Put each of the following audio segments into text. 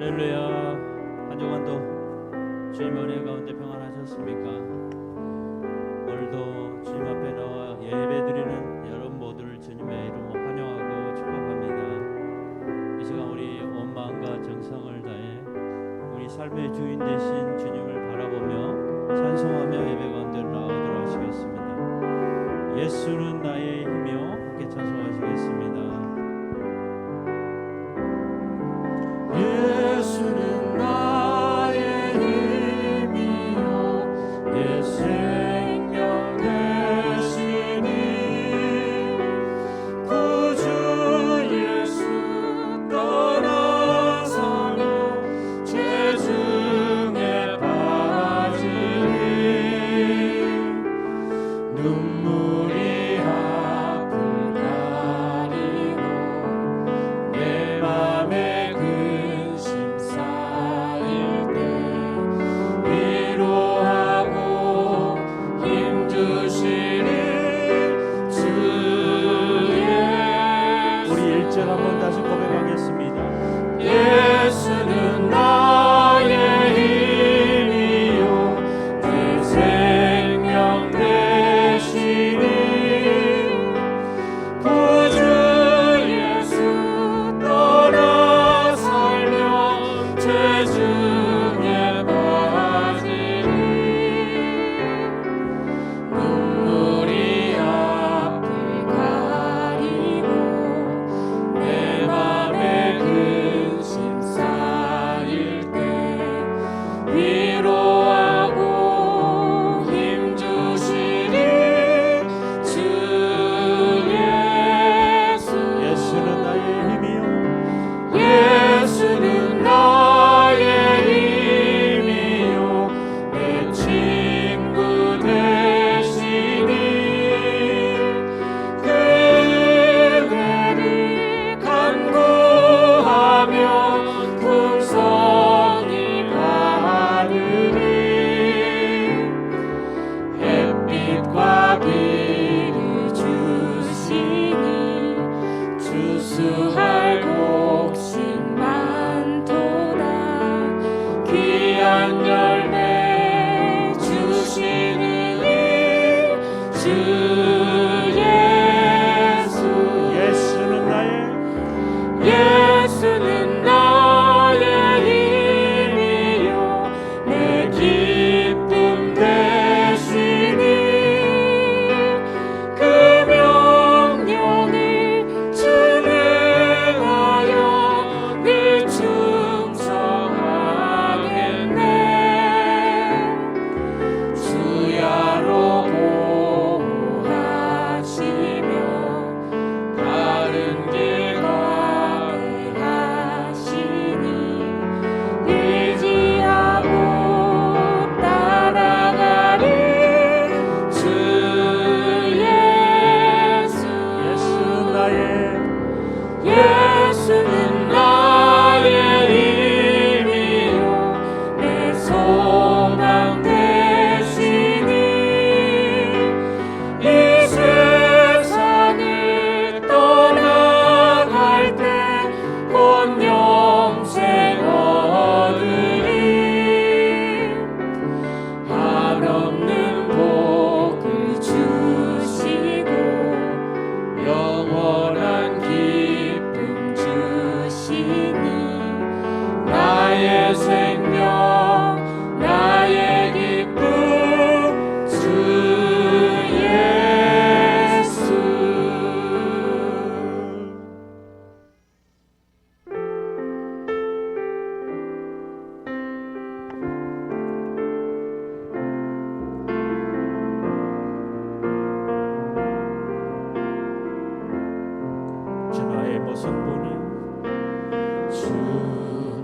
할렐루야. 한 주간도 주님 은혜 가운데 평안하셨습니까? 오늘도 주님 앞에 나와 예배드리는 여러분 모두를 주님의 이름으로 환영하고 축복합니다. 이 시간 우리 온 마음과 정성을 다해 우리 삶의 주인 되신 주님을 바라보며 찬송하며 예배 가운데 나아가도록 하시겠습니다. 예수는 나의 힘이요. 함께 찬송하시겠습니다. 예수는 나의 힘이요 내 생명 되시니 구주 예수 떠나 살며 죄중에 빠지니 눈물이 앞을 가리고 내 맘에 한번 다시 고백하겠습니다. 예수는 나의 힘이요 내 생명 되시니 구주 예수 떠나 살며 죄중에 빠지니 눈물이 앞을 가리고 내 맘에 근심 쌓일 때 위로하고 힘 주시니 주 예수. 예수는 나의 힘이요 예수는 나의 힘이요 내 친구 되시니 그대를 간구하며 풍성히 받으리 햇빛과 비를 주시니 주수할 곡식 많도다 귀한 열매 주시는 주 예수. 예수는 나의 힘이요 내 기쁨 되시니 그 명령을 준행하여 늘 충성하겠네 주야로 보호하시며 바른 길 하시니 의지하고 따라가리 주 예수. 예수는 나의 힘이요 내 소망 되시니 이 세상을 떠나갈 때 곧 영생 얻으리 한없는 복을 주시고 영원한 기쁨 주시니 나의 생명 나의 기쁨 주 예수. 주 나의 모습 보니 주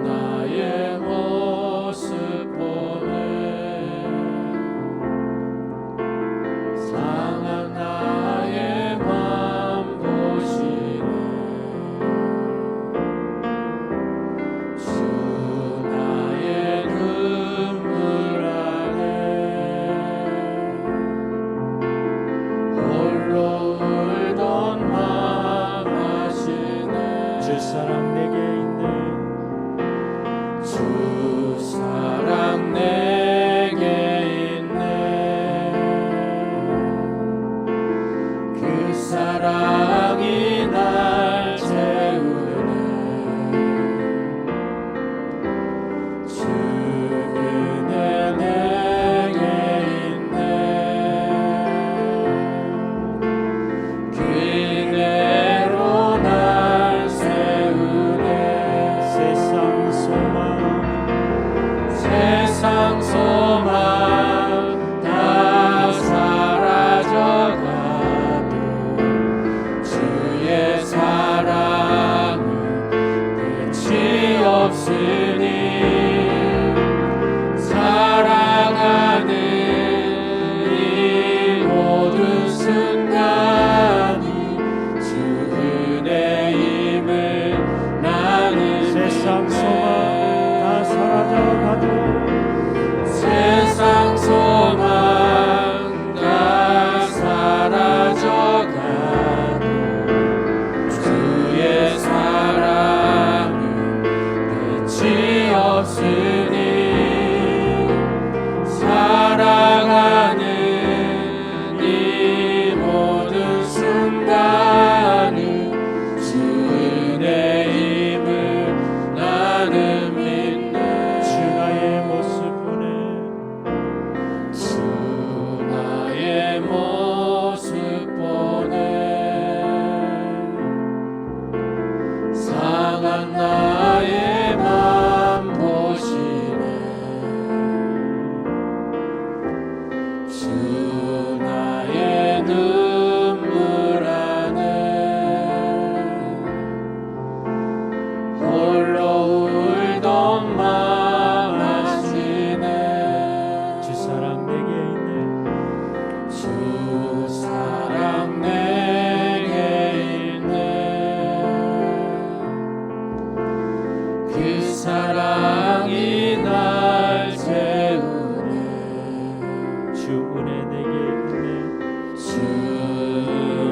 나의 모습 보네 상한 나의 맘 보시네 주 나의 눈물 안에 홀로 울던 맘 하시네 주 사랑 내게 있네 그 사랑이 날 채우네. 주 은혜 내게 있네. 주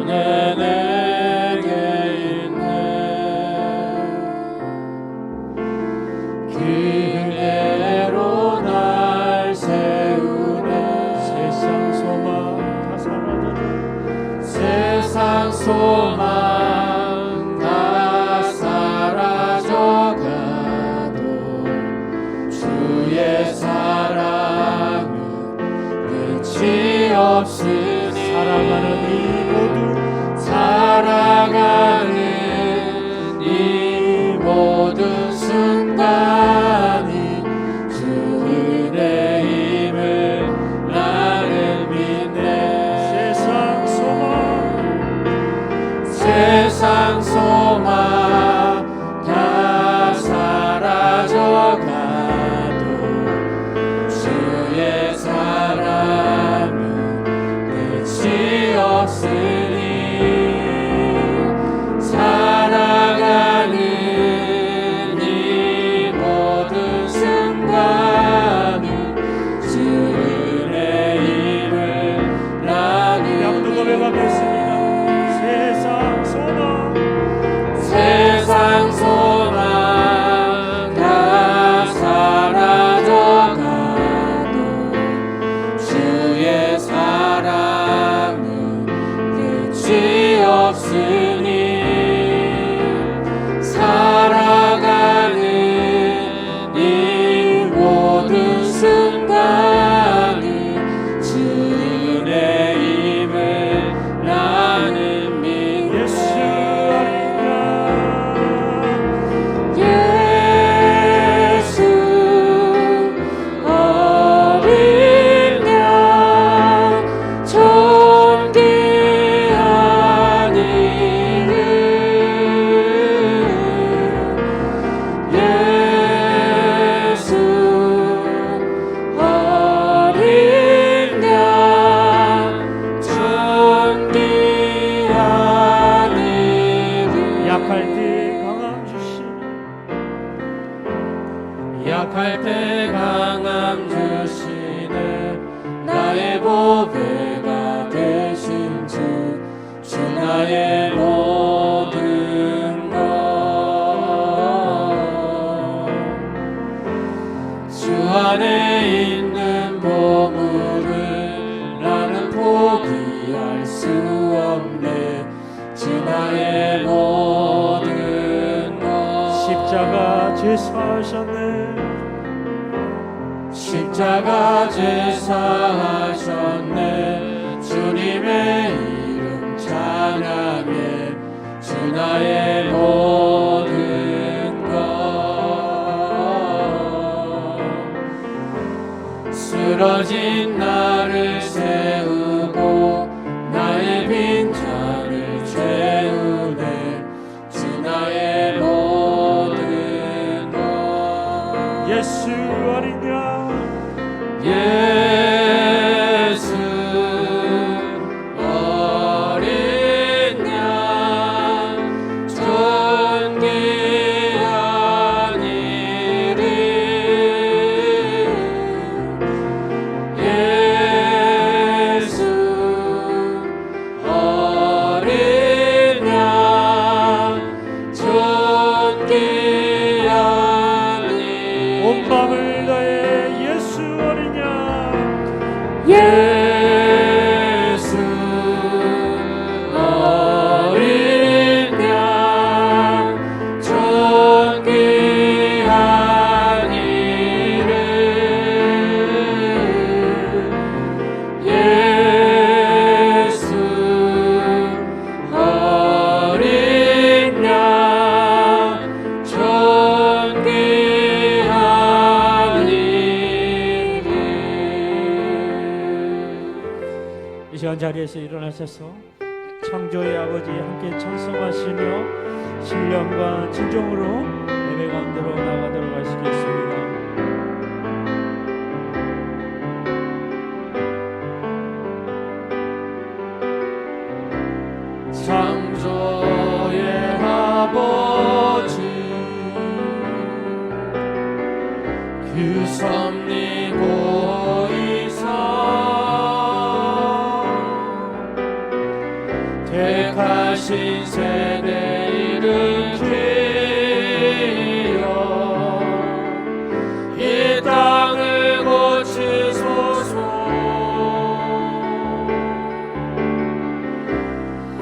은혜 내게 있네. 그 은혜로 날 세우네. 세상 소망 다 사라져도 세상 소망 다 사라져가도 주의 사랑은 끝이 없으니 살아가는 이 모든 살아가는 이 모든 순간이 주 은혜임을 나는 믿네. 세상 소망 다 사라져가도 주의 사랑은 끝이 없으니 살아가는 이 모든 순간은 주 은혜임을 나는 양도급에 받겠습니다. 세상 소망 다 사라져가도 주의 사랑은 끝이 없으니 살아가는 이 모든 순간이 주 은혜임을 나는 믿네. 예수 어린 양 존귀한 이름 예수 어린 양 존귀한 이름 약할 때 강함 주시네. 약할 때 강함 주시네. 나의 보배가 되신 주 나의 모든 것. 주 안에 있는 보물을 나는 포기할 수 없네. 주 나의 모든 것. 십자가 제사하셨네. 십자가 제사하셨네. 주님의 이름 찬양해. 주 나의 모든 것. 쓰러진 나를 세우고 나의 빈잔을 채우네. 주 나의 모든 것. 예수 어린 양 예수 어린 양 존귀한 이름 예수 어린 양 존귀한 이름 온 밤을 다해 예수 어린 양 예수 어린 양 존귀한 이름 예수 어린 양 존귀한 이름. 이 시간 자리에서 일어나셔서 창조의 아버지 함께 찬송하시며 신령과 진정으로 예배 가운데로 나가도록 하시겠습니다. 창조의 아버지 그 섭리 보이사 택하신 세대 일으키어 이 땅을 고치소서.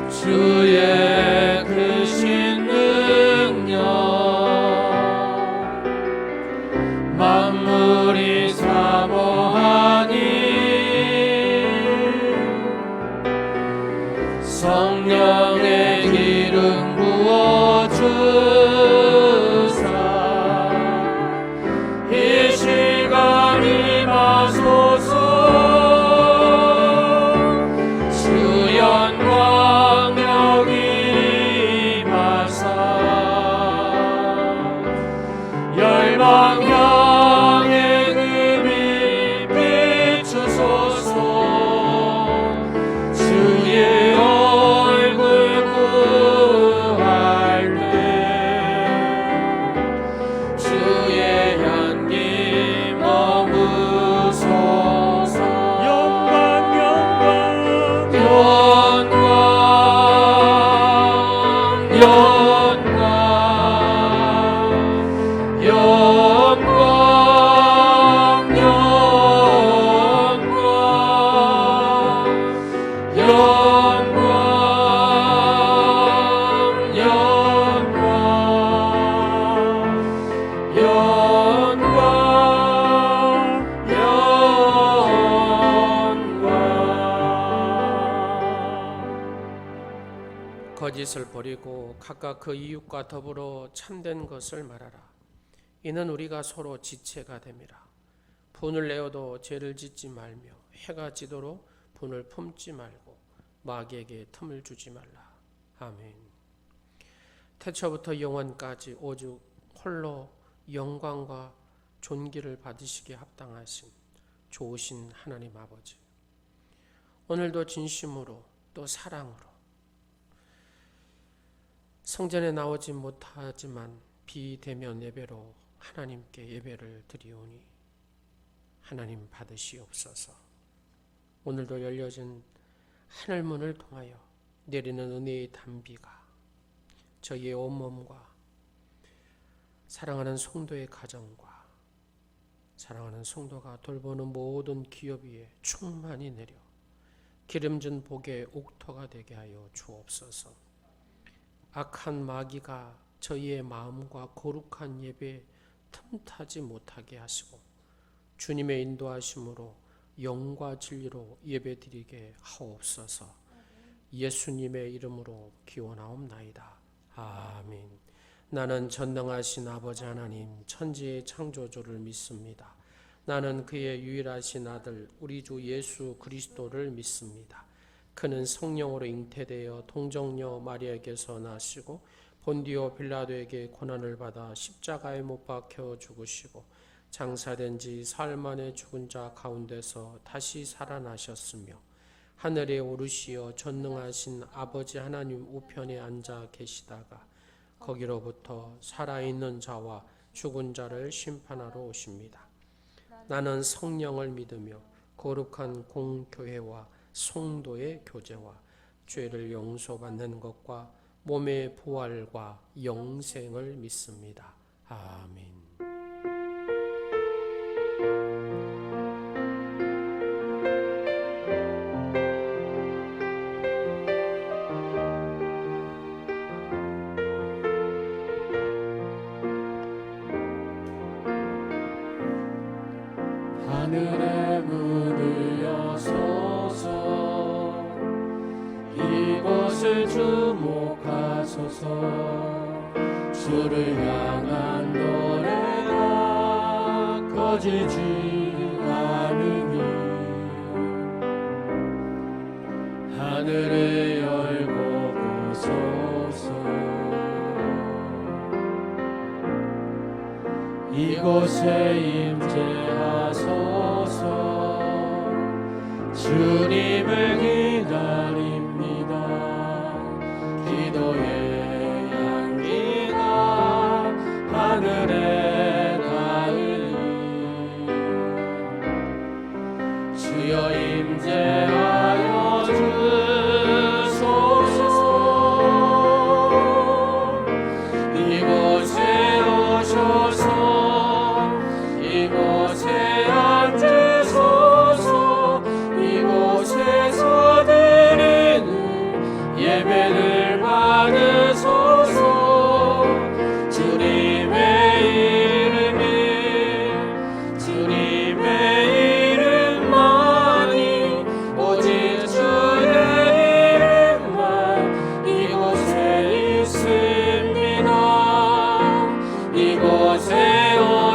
주의 크신 능력 만물이 사모하니 성령의 기름 부어주사 이 시간 임하소서. 주 영광 여기 임하사 열방 향해 금이 비추소서. 주의 얼굴 구할 때 주의 향기 머무소서. 영광 거짓을 버리고 각각 그 이웃과 더불어 참된 것을 말하라. 이는 우리가 서로 지체가 됨이라. 분을 내어도 죄를 짓지 말며 해가 지도록 분을 품지 말고 마귀에게 틈을 주지 말라. 아멘. 태초부터 영원까지 오직 홀로 영광과 존귀를 받으시기에 합당하신 좋으신 하나님 아버지, 오늘도 진심으로 또 사랑으로 성전에 나오지 못하지만 비대면 예배로 하나님께 예배를 드리오니 하나님 받으시옵소서. 오늘도 열려진 하늘문을 통하여 내리는 은혜의 단비가 저희의 온몸과 사랑하는 성도의 가정과 사랑하는 성도가 돌보는 모든 기업 위에 충만히 내려 기름진 복의 옥토가 되게 하여 주옵소서. 악한 마귀가 저희의 마음과 거룩한 예배에 틈타지 못하게 하시고 주님의 인도하심으로 영과 진리로 예배드리게 하옵소서. 예수님의 이름으로 기원하옵나이다. 아멘. 나는 전능하신 아버지 하나님 천지의 창조주를 믿습니다. 나는 그의 유일하신 아들 우리 주 예수 그리스도를 믿습니다. 그는 성령으로 잉태되어 동정녀 마리아에게서 나시고 본디오 빌라도에게 고난을 받아 십자가에 못 박혀 죽으시고 장사된 지 사흘 만에 죽은 자 가운데서 다시 살아나셨으며 하늘에 오르시어 전능하신 아버지 하나님 우편에 앉아 계시다가 거기로부터 살아있는 자와 죽은 자를 심판하러 오십니다. 나는 성령을 믿으며 거룩한 공교회와 성도의 교제와 죄를 용서받는 것과 몸의 부활과 영생을 믿습니다. 아멘. 하늘의 문을 여소서 이곳을 주목하소서. 주를 향한 노래가 꺼지지 않으니 하늘을 열고 보소서. 이곳에 임재하소서. 주님을 기다립니다. 기도의 향기가 하늘에 닿으니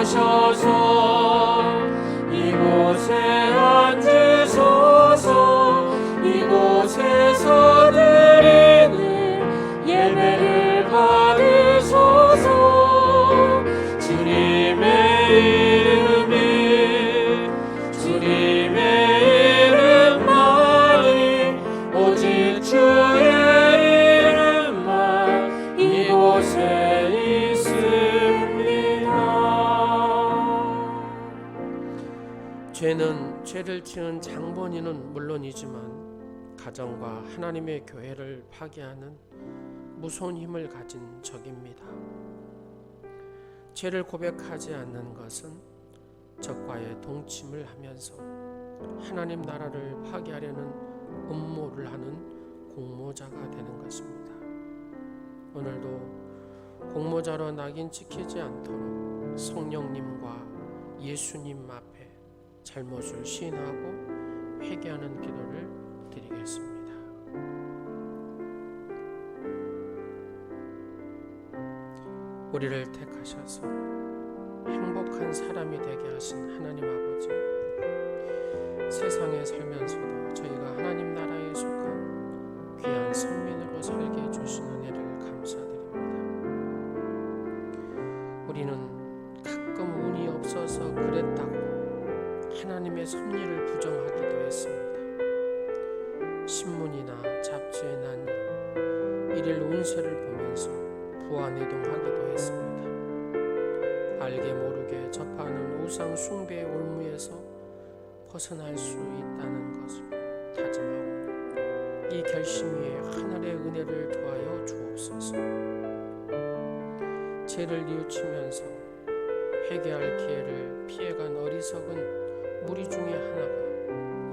하셔서 이곳에 앉으소서. 이곳에서 드리는 예배를 받으소서. 주님의 이름만이 오직 주의 이름만 이곳에 있습니다. 죄는 죄를 지은 장본인은 물론이지만 가정과 하나님의 교회를 파괴하는 무서운 힘을 가진 적입니다. 죄를 고백하지 않는 것은 적과의 동침을 하면서 하나님 나라를 파괴하려는 음모를 하는 공모자가 되는 것입니다. 오늘도 공모자로 낙인 찍히지 않도록 성령님과 예수님 앞에 잘못을 시인하고 회개하는 기도를 드리겠습니다. 우리를 택하셔서 행복한 사람이 되게 하신 하나님 아버지, 세상에 살면서도 저희가 하나님 나라에 속한 귀한 선민으로 살게 해주신 은혜를 감사드립니다. 우리는 가끔 운이 없어서 그랬다고 하나님의 섭리를 부정하기도 했습니다. 신문이나 잡지에 난 일일 운세를 보면서 부안해동하기도 했습니다. 알게 모르게 접하는 우상 숭배의 올무에서 벗어날 수 있다는 것을 다짐하고 이 결심 위에 하늘의 은혜를 더하여 주옵소서. 죄를 뉘우치면서 회개할 기회를 피해간 어리석은 무리 중에 하나가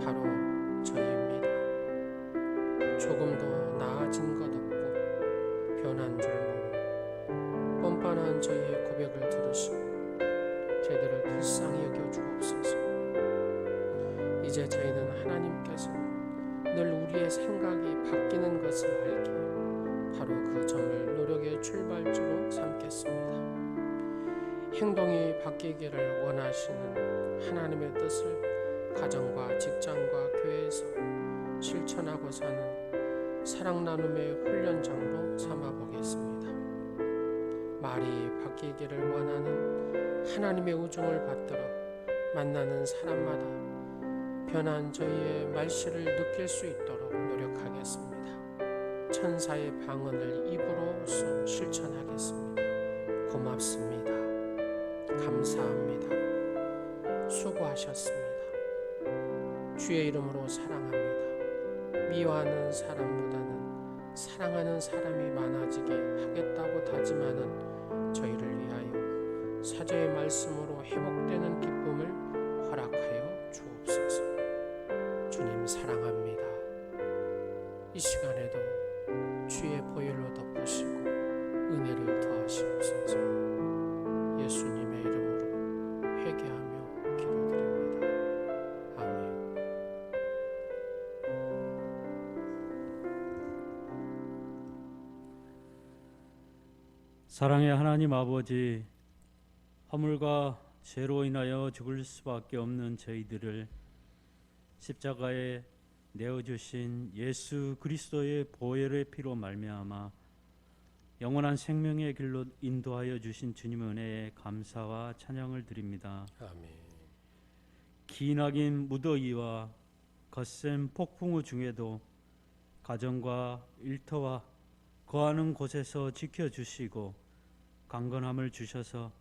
바로 저희입니다. 조금 더 나아진 것 없고 변한 줄 모르고 뻔뻔한 저희의 고백을 들으시고 저희들을 불쌍히 여겨 주옵소서. 이제 저희는 하나님께서 늘 우리의 생각이 바뀌는 것을 알기에 바로 그 점을 노력의 출발지로 삼겠습니다. 행동이 바뀌기를 원하시는 하나님의 뜻을 가정과 직장과 교회에서 실천하고 사는 사랑 나눔의 훈련장으로 삼아보겠습니다. 말이 바뀌기를 원하는 하나님의 우정을 받들어 만나는 사람마다 변한 저희의 말씨를 느낄 수 있도록 노력하겠습니다. 천사의 방언을 입으로써 실천하겠습니다. 고맙습니다. 감사합니다. 수고하셨습니다. 주의 이름으로 사랑합니다. 미워하는 사람보다는 사랑하는 사람이 많아지게 하겠다고 다짐하는 저희를 위하여 사자의 말씀으로 회복되는 기쁨을 허락하여 주옵소서. 주님 사랑합니다. 이 시간에도 주의 보혈로 덮으시고 은혜를 더하시옵소서. 예수님의 이름으로 회개하며 기도드립니다. 아멘. 사랑의 하나님 아버지, 허물과 죄로 인하여 죽을 수밖에 없는 저희들을 십자가에 내어주신 예수 그리스도의 보혈의 피로 말미암아 영원한 생명의 길로 인도하여 주신 주님의 은혜에 감사와 찬양을 드립니다. 아멘. 기나긴 무더위와 거센 폭풍우 중에도 가정과 일터와 거하는 곳에서 지켜주시고 강건함을 주셔서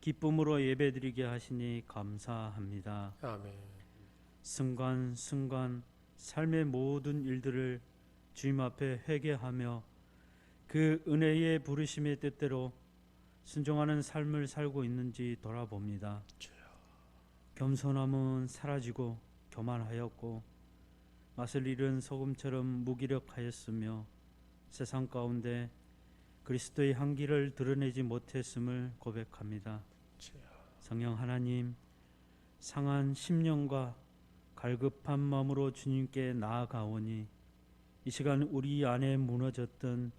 기쁨으로 예배드리게 하시니 감사합니다. 아멘. 순간순간 삶의 모든 일들을 주님 앞에 회개하며 그 은혜의 부르심의 뜻대로 순종하는 삶을 살고 있는지 돌아봅니다. 겸손함은 사라지고 교만하였고 맛을 잃은 소금처럼 무기력하였으며 세상 가운데 그리스도의 향기를 드러내지 못했음을 고백합니다. 성령 하나님, 상한 심령과 갈급한 마음으로 주님께 나아가오니 이 시간 우리 안에 무너졌던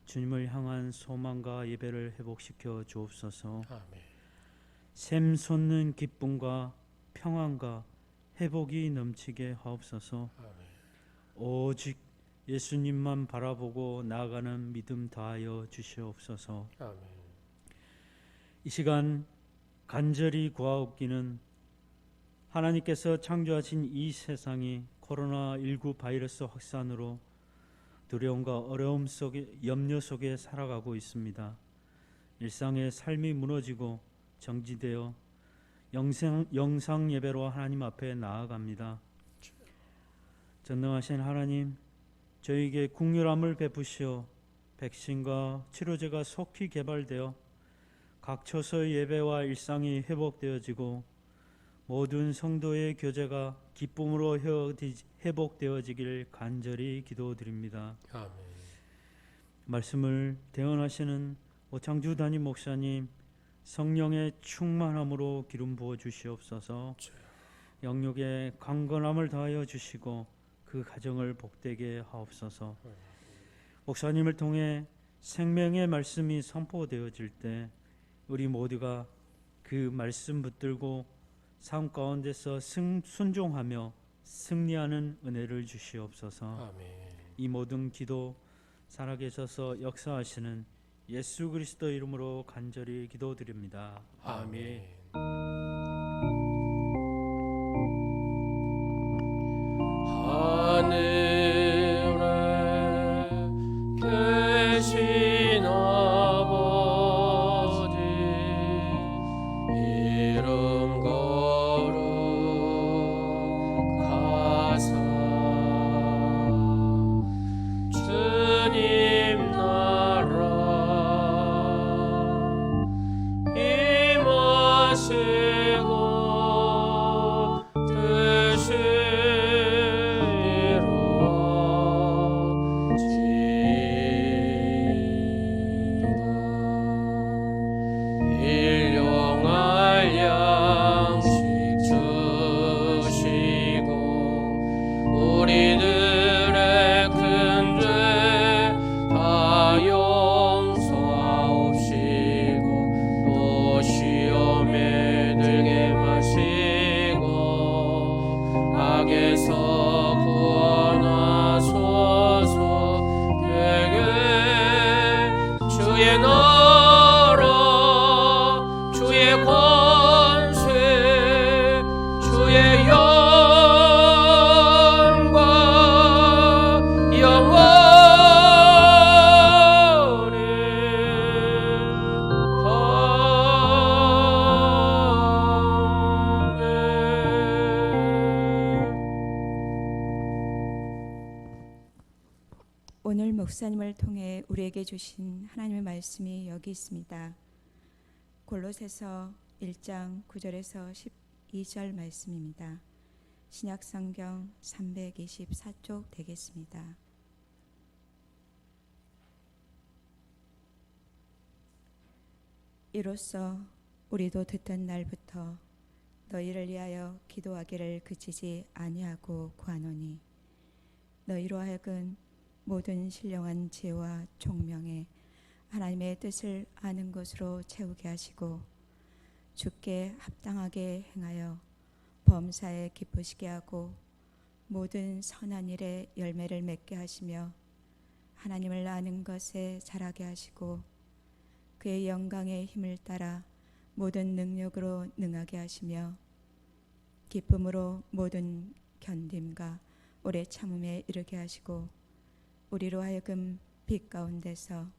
주님을 향한 소망과 예배를 회복시켜 주옵소서. 아멘. 샘솟는 기쁨과 평안과 회복이 넘치게 하옵소서. 오직 예수님만 바라보고 나아가는 믿음 다하여 주시옵소서. 아멘. 이 시간 간절히 구하옵기는 하나님께서 창조하신 이 세상이 코로나19 바이러스 확산으로 두려움과 어려움 속에, 염려 속에 살아가고 있습니다. 일상의 삶이 무너지고 정지되어 영상 예배로 하나님 앞에 나아갑니다. 전능하신 하나님, 저에게 국률함을 베푸시어 백신과 치료제가 속히 개발되어 각 처소의 예배와 일상이 회복되어지고 모든 성도의 교제가 기쁨으로 회복되어지길 간절히 기도드립니다. 아멘. 말씀을 대언하시는 오창주 담임 목사님, 성령의 충만함으로 기름 부어 주시옵소서. 영육의 강건함을 다하여 주시고 그 가정을 복되게 하옵소서. 목사님을 통해 생명의 말씀이 선포되어질 때 우리 모두가 그 말씀 붙들고 삶 가운데서 순종하며 승리하는 은혜를 주시옵소서. 아멘. 이 모든 기도 살아계셔서 역사하시는 예수 그리스도 이름으로 간절히 기도드립니다. 아멘. 하늘에 계신 아버지 이름 거룩하사 주님 나라 임하시고 일용할 양식 주시고 우리들의 큰 죄 다 용서하옵시고 또 시험에 들게 마시고 악에서 구원하소서. 되게 주의 나라 주의 권세 주의 영광 영원히 오늘 목사님을 통해 우리에게 주신 하나님의 말씀이 여기 있습니다. 골로새서 1장 9절에서 12절 말씀입니다. 신약성경 324쪽 되겠습니다. 이로써 우리도 듣던 날부터 너희를 위하여 기도하기를 그치지 아니하고 구하노니 너희로 하여금 모든 신령한 지혜와 총명에 하나님의 뜻을 아는 것으로 채우게 하시고 주께 합당하게 행하여 범사에 기쁘시게 하고 모든 선한 일에 열매를 맺게 하시며 하나님을 아는 것에 자라게 하시고 그의 영광의 힘을 따라 모든 능력으로 능하게 하시며 기쁨으로 모든 견딤과 오래 참음에 이르게 하시고 우리로 하여금 빛 가운데서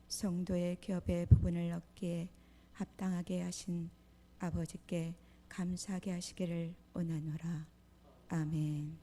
성도의 기업의 부분을 얻기에 합당하게 하신 아버지께 감사하게 하시기를 원하노라. 아멘.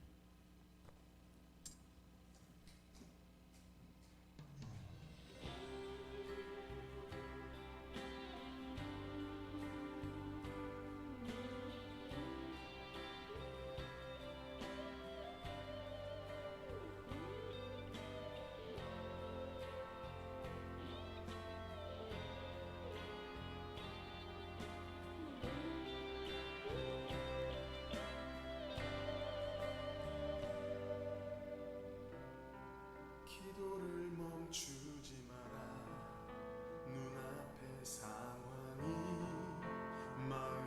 기도를 멈추지 마라. 눈앞의 상황이 마음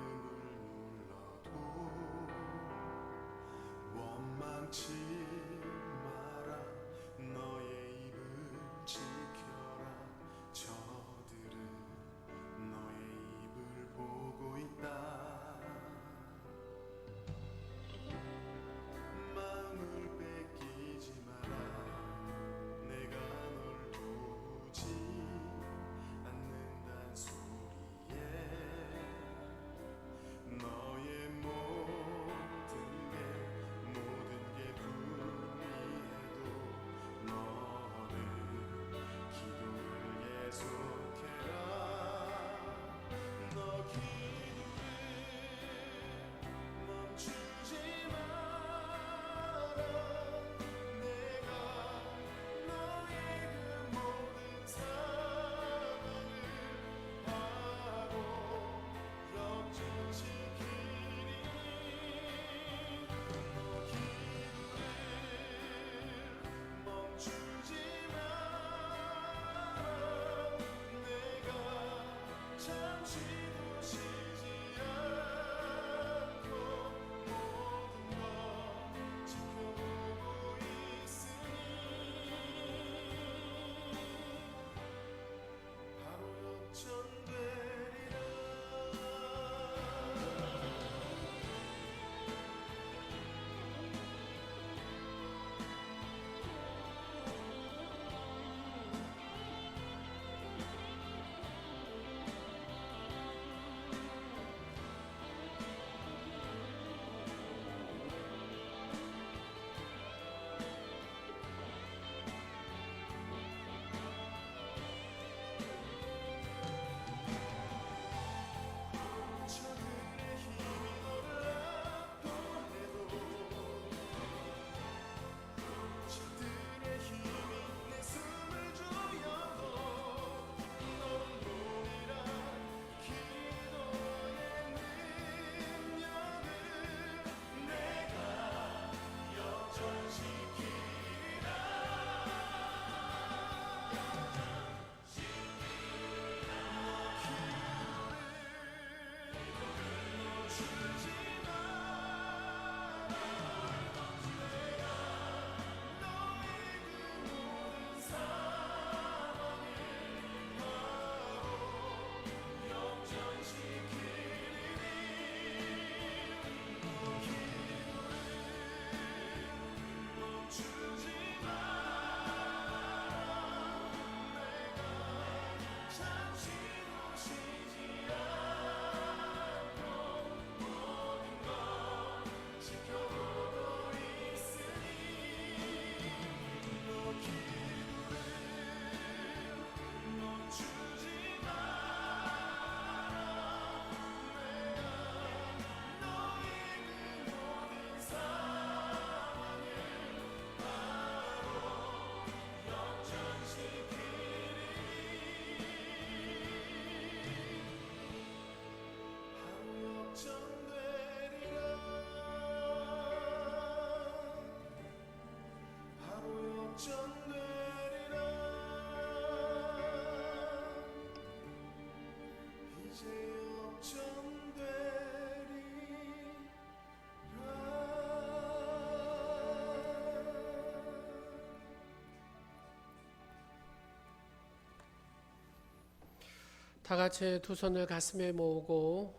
다 같이 두 손을 가슴에 모으고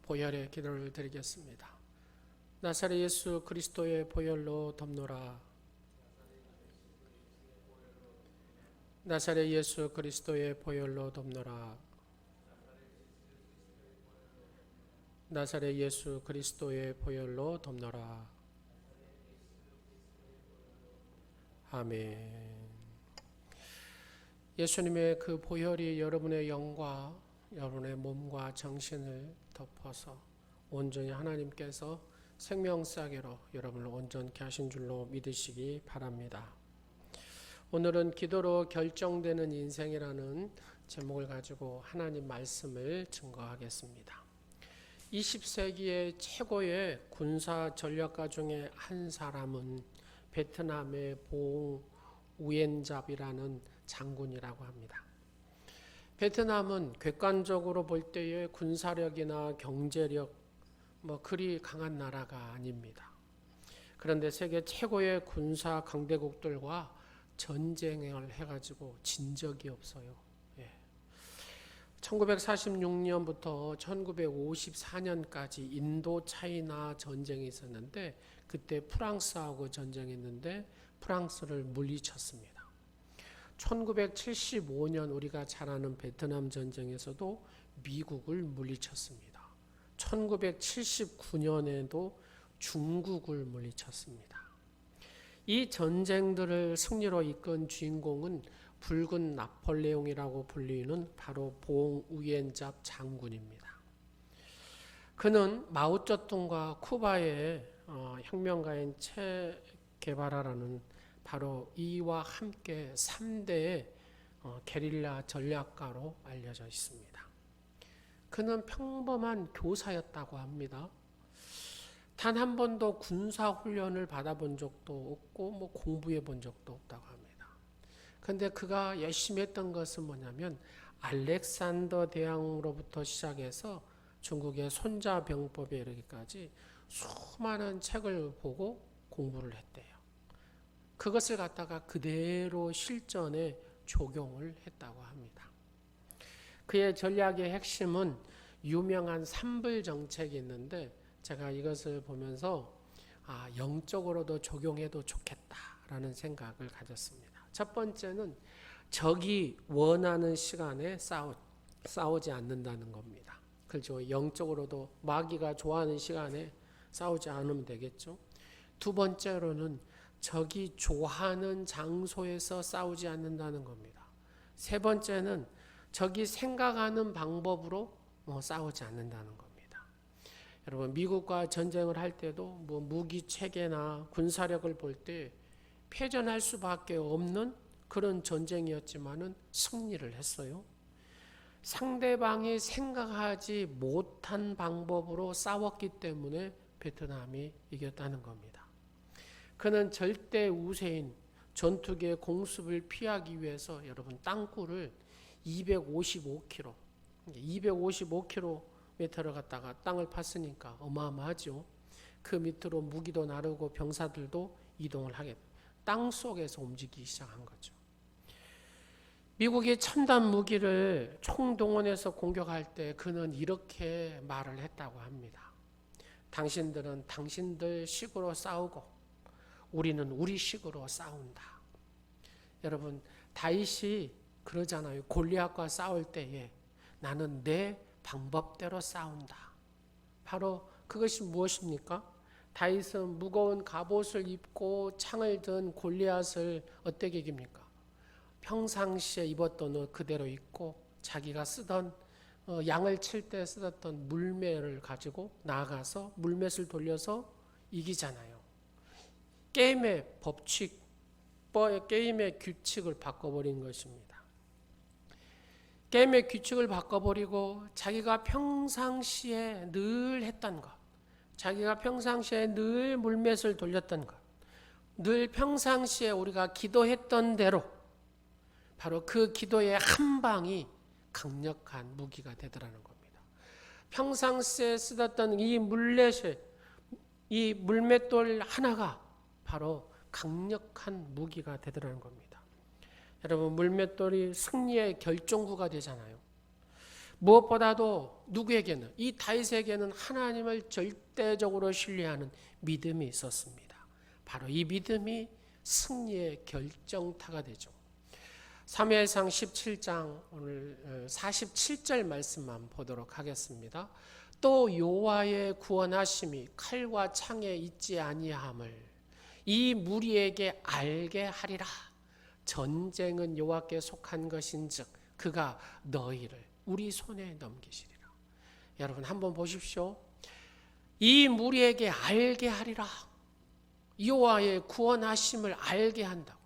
보혈의 기도를 드리겠습니다. 나사렛 예수 그리스도의 보혈로 덮노라. 나사렛 예수 그리스도의 보혈로 덮노라. 나사렛 예수 그리스도의 보혈로 덮노라. 아멘. 예수님의 그 보혈이 여러분의 영과 여러분의 몸과 정신을 덮어서 온전히 하나님께서 생명사계로 여러분을 온전케 하신 줄로 믿으시기 바랍니다. 오늘은 기도로 결정되는 인생이라는 제목을 가지고 하나님 말씀을 증거하겠습니다. 20세기의 최고의 군사 전략가 중에 한 사람은 베트남의 봉 우엔잡이라는 장군이라고 합니다. 베트남은 객관적으로 볼 때의 군사력이나 경제력 그리 강한 나라가 아닙니다. 그런데 세계 최고의 군사 강대국들과 전쟁을 해가지고 진 적이 없어요. 1946년부터 1954년까지 인도 차이나 전쟁이 있었는데 그때 프랑스하고 전쟁했는데 프랑스를 물리쳤습니다. 1975년 우리가 잘 아는 베트남 전쟁에서도 미국을 물리쳤습니다. 1979년에도 중국을 물리쳤습니다. 이 전쟁들을 승리로 이끈 주인공은 붉은 나폴레옹이라고 불리는 바로 봉 우엔잡 장군입니다. 그는 마오쩌둥과 쿠바의 혁명가인 체 게바라라는 바로 이와 함께 3대의 게릴라 전략가로 알려져 있습니다. 그는 평범한 교사였다고 합니다. 단 한 번도 군사훈련을 받아본 적도 없고 공부해 본 적도 없다고 합니다. 그런데 그가 열심히 했던 것은 뭐냐면 알렉산더 대왕으로부터 시작해서 중국의 손자병법에 이르기까지 수많은 책을 보고 공부를 했대요. 그것을 갖다가 그대로 실전에 적용을 했다고 합니다. 그의 전략의 핵심은 유명한 삼불 정책이 있는데 제가 이것을 보면서 영적으로도 적용해도 좋겠다라는 생각을 가졌습니다. 첫 번째는 적이 원하는 시간에 싸우지 않는다는 겁니다. 그렇죠. 영적으로도 마귀가 좋아하는 시간에 싸우지 않으면 되겠죠. 두 번째로는 적이 좋아하는 장소에서 싸우지 않는다는 겁니다. 세 번째는 적이 생각하는 방법으로 싸우지 않는다는 겁니다. 여러분, 미국과 전쟁을 할 때도 무기 체계나 군사력을 볼 때 패전할 수밖에 없는 그런 전쟁이었지만은 승리를 했어요. 상대방이 생각하지 못한 방법으로 싸웠기 때문에 베트남이 이겼다는 겁니다. 그는 절대 우세인 전투기의 공습을 피하기 위해서 여러분 땅굴을 255km를 갖다가 땅을 팠으니까 어마어마하죠. 그 밑으로 무기도 나르고 병사들도 이동을 하게 땅 속에서 움직이기 시작한 거죠. 미국이 첨단 무기를 총동원해서 공격할 때 그는 이렇게 말을 했다고 합니다. 당신들은 당신들 식으로 싸우고 우리는 우리 식으로 싸운다. 여러분, 다윗이 그러잖아요. 골리앗과 싸울 때에 나는 내 방법대로 싸운다. 바로 그것이 무엇입니까? 다윗은 무거운 갑옷을 입고 창을 든 골리앗을 어떻게 이깁니까? 평상시에 입었던 옷 그대로 입고 자기가 쓰던 양을 칠 때 쓰던 물맷을 가지고 나아가서 물맷을 돌려서 이기잖아요. 게임의 법칙, 게임의 규칙을 바꿔버린 것입니다. 게임의 규칙을 바꿔버리고 자기가 평상시에 늘 했던 것, 자기가 평상시에 늘 물맷을 돌렸던 것, 늘 평상시에 우리가 기도했던 대로 바로 그 기도의 한 방이 강력한 무기가 되더라는 겁니다. 평상시에 쓰던 이 물맷을, 이 물맷돌 하나가 바로 강력한 무기가 되더라는 겁니다. 여러분, 물맷돌이 승리의 결정구가 되잖아요. 무엇보다도 누구에게는, 이 다윗에게는 하나님을 절대적으로 신뢰하는 믿음이 있었습니다. 바로 이 믿음이 승리의 결정타가 되죠. 사무엘상 17장 오늘 47절 말씀만 보도록 하겠습니다. 또 여호와의 구원하심이 칼과 창에 있지 아니함을 이 무리에게 알게 하리라. 전쟁은 여호와께 속한 것인즉 그가 너희를 우리 손에 넘기시리라. 여러분 한번 보십시오. 이 무리에게 알게 하리라. 여호와의 구원하심을 알게 한다고.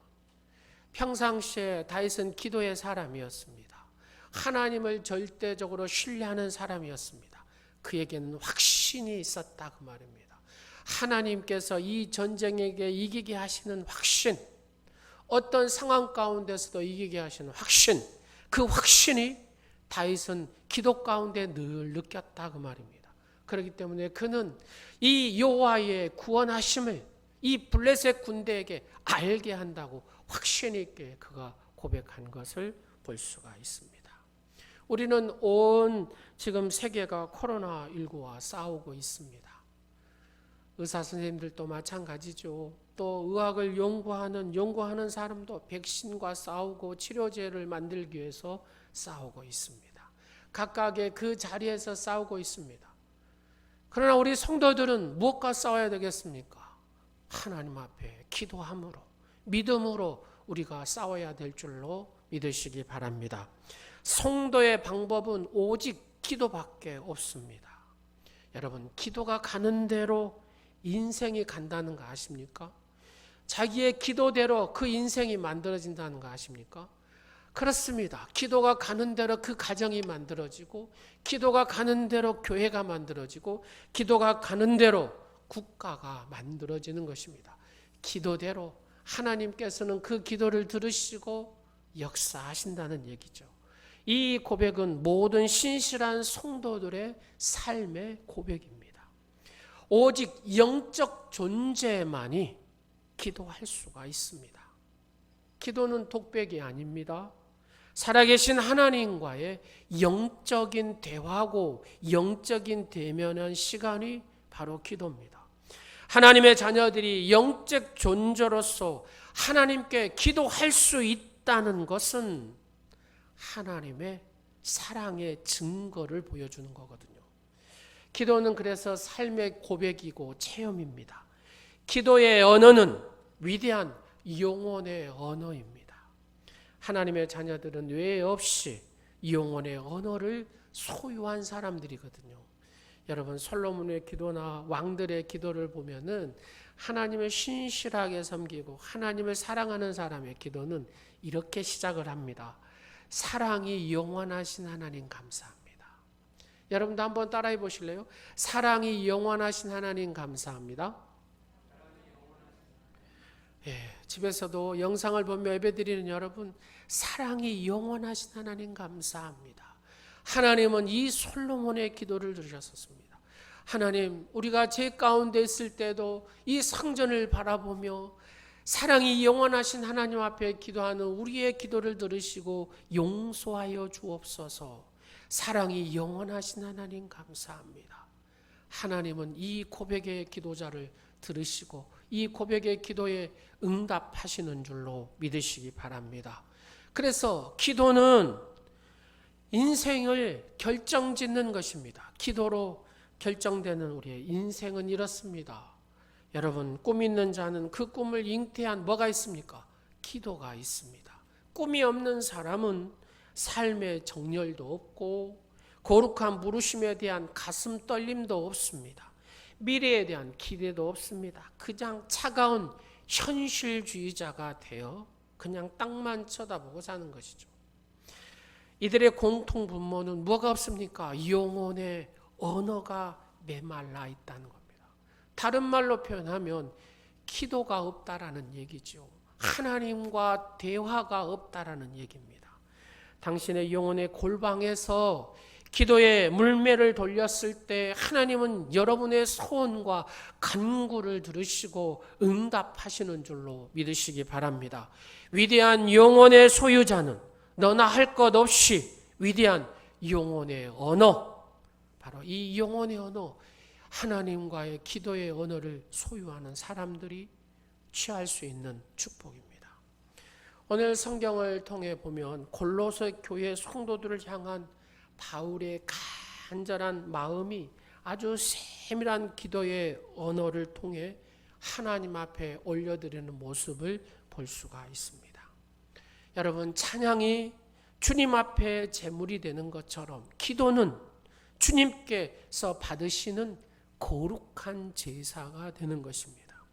평상시에 다윗은 기도의 사람이었습니다. 하나님을 절대적으로 신뢰하는 사람이었습니다. 그에게는 확신이 있었다 그 말입니다. 하나님께서 이 전쟁에게 이기게 하시는 확신, 어떤 상황 가운데서도 이기게 하시는 확신, 그 확신이 다윗은 기도 가운데 늘 느꼈다 그 말입니다. 그렇기 때문에 그는 이 여호와의 구원하심을 이 블레셋 군대에게 알게 한다고 확신 있게 그가 고백한 것을 볼 수가 있습니다. 우리는 온 지금 세계가 코로나19와 싸우고 있습니다. 의사 선생님들도 마찬가지죠. 또 의학을 연구하는 사람도 백신과 싸우고 치료제를 만들기 위해서 싸우고 있습니다. 각각의 그 자리에서 싸우고 있습니다. 그러나 우리 성도들은 무엇과 싸워야 되겠습니까? 하나님 앞에 기도함으로, 믿음으로 우리가 싸워야 될 줄로 믿으시기 바랍니다. 성도의 방법은 오직 기도밖에 없습니다. 여러분, 기도가 가는 대로 인생이 간다는 거 아십니까? 자기의 기도대로 그 인생이 만들어진다는 거 아십니까? 그렇습니다. 기도가 가는 대로 그 가정이 만들어지고, 기도가 가는 대로 교회가 만들어지고, 기도가 가는 대로 국가가 만들어지는 것입니다. 기도대로 하나님께서는 그 기도를 들으시고 역사하신다는 얘기죠. 이 고백은 모든 신실한 성도들의 삶의 고백입니다. 오직 영적 존재만이 기도할 수가 있습니다. 기도는 독백이 아닙니다. 살아계신 하나님과의 영적인 대화고 영적인 대면한 시간이 바로 기도입니다. 하나님의 자녀들이 영적 존재로서 하나님께 기도할 수 있다는 것은 하나님의 사랑의 증거를 보여주는 거거든요. 기도는 그래서 삶의 고백이고 체험입니다. 기도의 언어는 위대한 영혼의 언어입니다. 하나님의 자녀들은 외 없이 영혼의 언어를 소유한 사람들이거든요. 여러분, 솔로몬의 기도나 왕들의 기도를 보면은 하나님을 신실하게 섬기고 하나님을 사랑하는 사람의 기도는 이렇게 시작을 합니다. 사랑이 영원하신 하나님 감사합니다. 여러분도 한번 따라해 보실래요? 사랑이 영원하신 하나님 감사합니다. 집에서도 영상을 보며 예배드리는 여러분, 사랑이 영원하신 하나님 감사합니다. 하나님은 이 솔로몬의 기도를 들으셨습니다. 하나님, 우리가 죄 가운데 있을 때도 이 성전을 바라보며 사랑이 영원하신 하나님 앞에 기도하는 우리의 기도를 들으시고 용서하여 주옵소서. 사랑이 영원하신 하나님 감사합니다. 하나님은 이 고백의 기도자를 들으시고 이 고백의 기도에 응답하시는 줄로 믿으시기 바랍니다. 그래서 기도는 인생을 결정짓는 것입니다. 기도로 결정되는 우리의 인생은 이렇습니다. 여러분, 꿈 있는 자는 그 꿈을 잉태한 뭐가 있습니까? 기도가 있습니다. 꿈이 없는 사람은 삶의 정열도 없고 거룩한 부르심에 대한 가슴 떨림도 없습니다. 미래에 대한 기대도 없습니다. 그냥 차가운 현실주의자가 되어 그냥 땅만 쳐다보고 사는 것이죠. 이들의 공통 분모는 뭐가 없습니까? 영혼의 언어가 메말라 있다는 겁니다. 다른 말로 표현하면 기도가 없다라는 얘기죠. 하나님과 대화가 없다라는 얘기입니다. 당신의 영혼의 골방에서 기도의 물매를 돌렸을 때 하나님은 여러분의 소원과 간구를 들으시고 응답하시는 줄로 믿으시기 바랍니다. 위대한 영혼의 소유자는 너나 할 것 없이 위대한 영혼의 언어, 바로 이 영혼의 언어, 하나님과의 기도의 언어를 소유하는 사람들이 취할 수 있는 축복입니다. 오늘 성경을 통해 보면 골로새 교회 성도들을 향한 바울의 간절한 마음이 아주 세밀한 기도의 언어를 통해 하나님 앞에 올려드리는 모습을 볼 수가 있습니다. 여러분, 찬양이 주님 앞에 제물이 되는 것처럼 기도는 주님께서 받으시는 거룩한 제사가 되는 것입니다.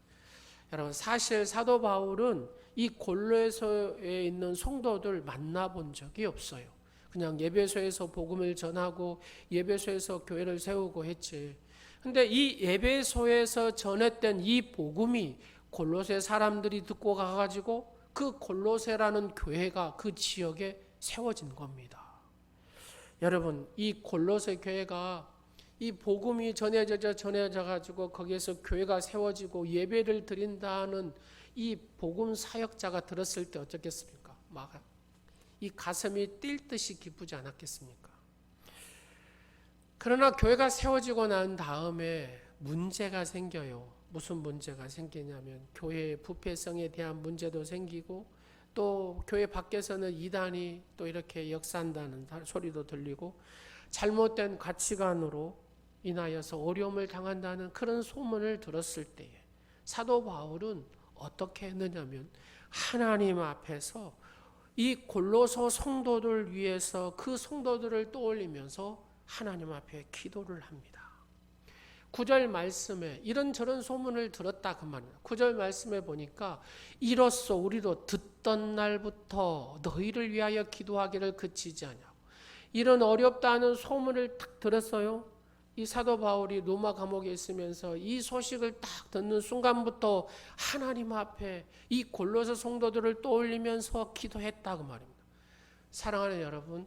여러분, 사실 사도 바울은 이 골로새에 있는 성도들 만나본 적이 없어요. 그냥 예배소에서 복음을 전하고 예배소에서 교회를 세우고 했지. 근데 이 예배소에서 전했던 이 복음이 골로새 사람들이 듣고 가가지고 그 골로새라는 교회가 그 지역에 세워진 겁니다. 여러분, 이 골로새 교회가 이 복음이 전해져 가지고 거기에서 교회가 세워지고 예배를 드린다는 이 복음 사역자가 들었을 때 어떻겠습니까? 막 이 가슴이 뛸 듯이 기쁘지 않았겠습니까? 그러나 교회가 세워지고 난 다음에 문제가 생겨요. 무슨 문제가 생기냐면 교회의 부패성에 대한 문제도 생기고, 또 교회 밖에서는 이단이 또 이렇게 역사한다는 소리도 들리고, 잘못된 가치관으로 인하여서 어려움을 당한다는 그런 소문을 들었을 때에 사도 바울은 어떻게 했느냐면 하나님 앞에서 이 골로새 성도들 위해서 그 성도들을 떠올리면서 하나님 앞에 기도를 합니다. 9절 말씀에 이런저런 소문을 들었다 그 말이에요. 9절 말씀에 보니까 이로써 우리도 듣던 날부터 너희를 위하여 기도하기를 그치지 아니하고, 이런 어렵다는 소문을 딱 들었어요. 이 사도 바울이 로마 감옥에 있으면서 이 소식을 딱 듣는 순간부터 하나님 앞에 이 골로새 성도들을 떠올리면서 기도했다 그 말입니다. 사랑하는 여러분,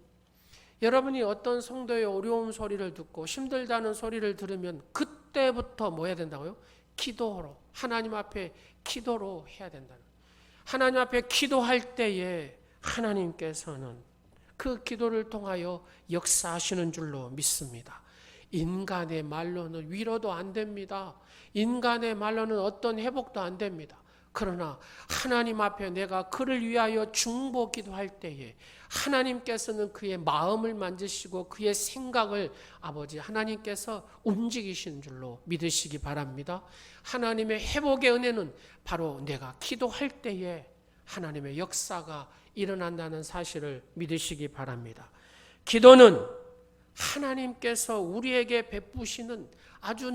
여러분이 어떤 성도의 어려움 소리를 듣고 힘들다는 소리를 들으면 그때부터 뭐 해야 된다고요? 기도로, 하나님 앞에 기도로 해야 된다는 거예요. 하나님 앞에 기도할 때에 하나님께서는 그 기도를 통하여 역사하시는 줄로 믿습니다. 인간의 말로는 위로도 안 됩니다. 인간의 말로는 어떤 회복도 안 됩니다. 그러나 하나님 앞에 내가 그를 위하여 중보 기도할 때에 하나님께서는 그의 마음을 만지시고 그의 생각을 아버지 하나님께서 움직이신 줄로 믿으시기 바랍니다. 하나님의 회복의 은혜는 바로 내가 기도할 때에 하나님의 역사가 일어난다는 사실을 믿으시기 바랍니다. 기도는 하나님께서 우리에게 베푸시는 아주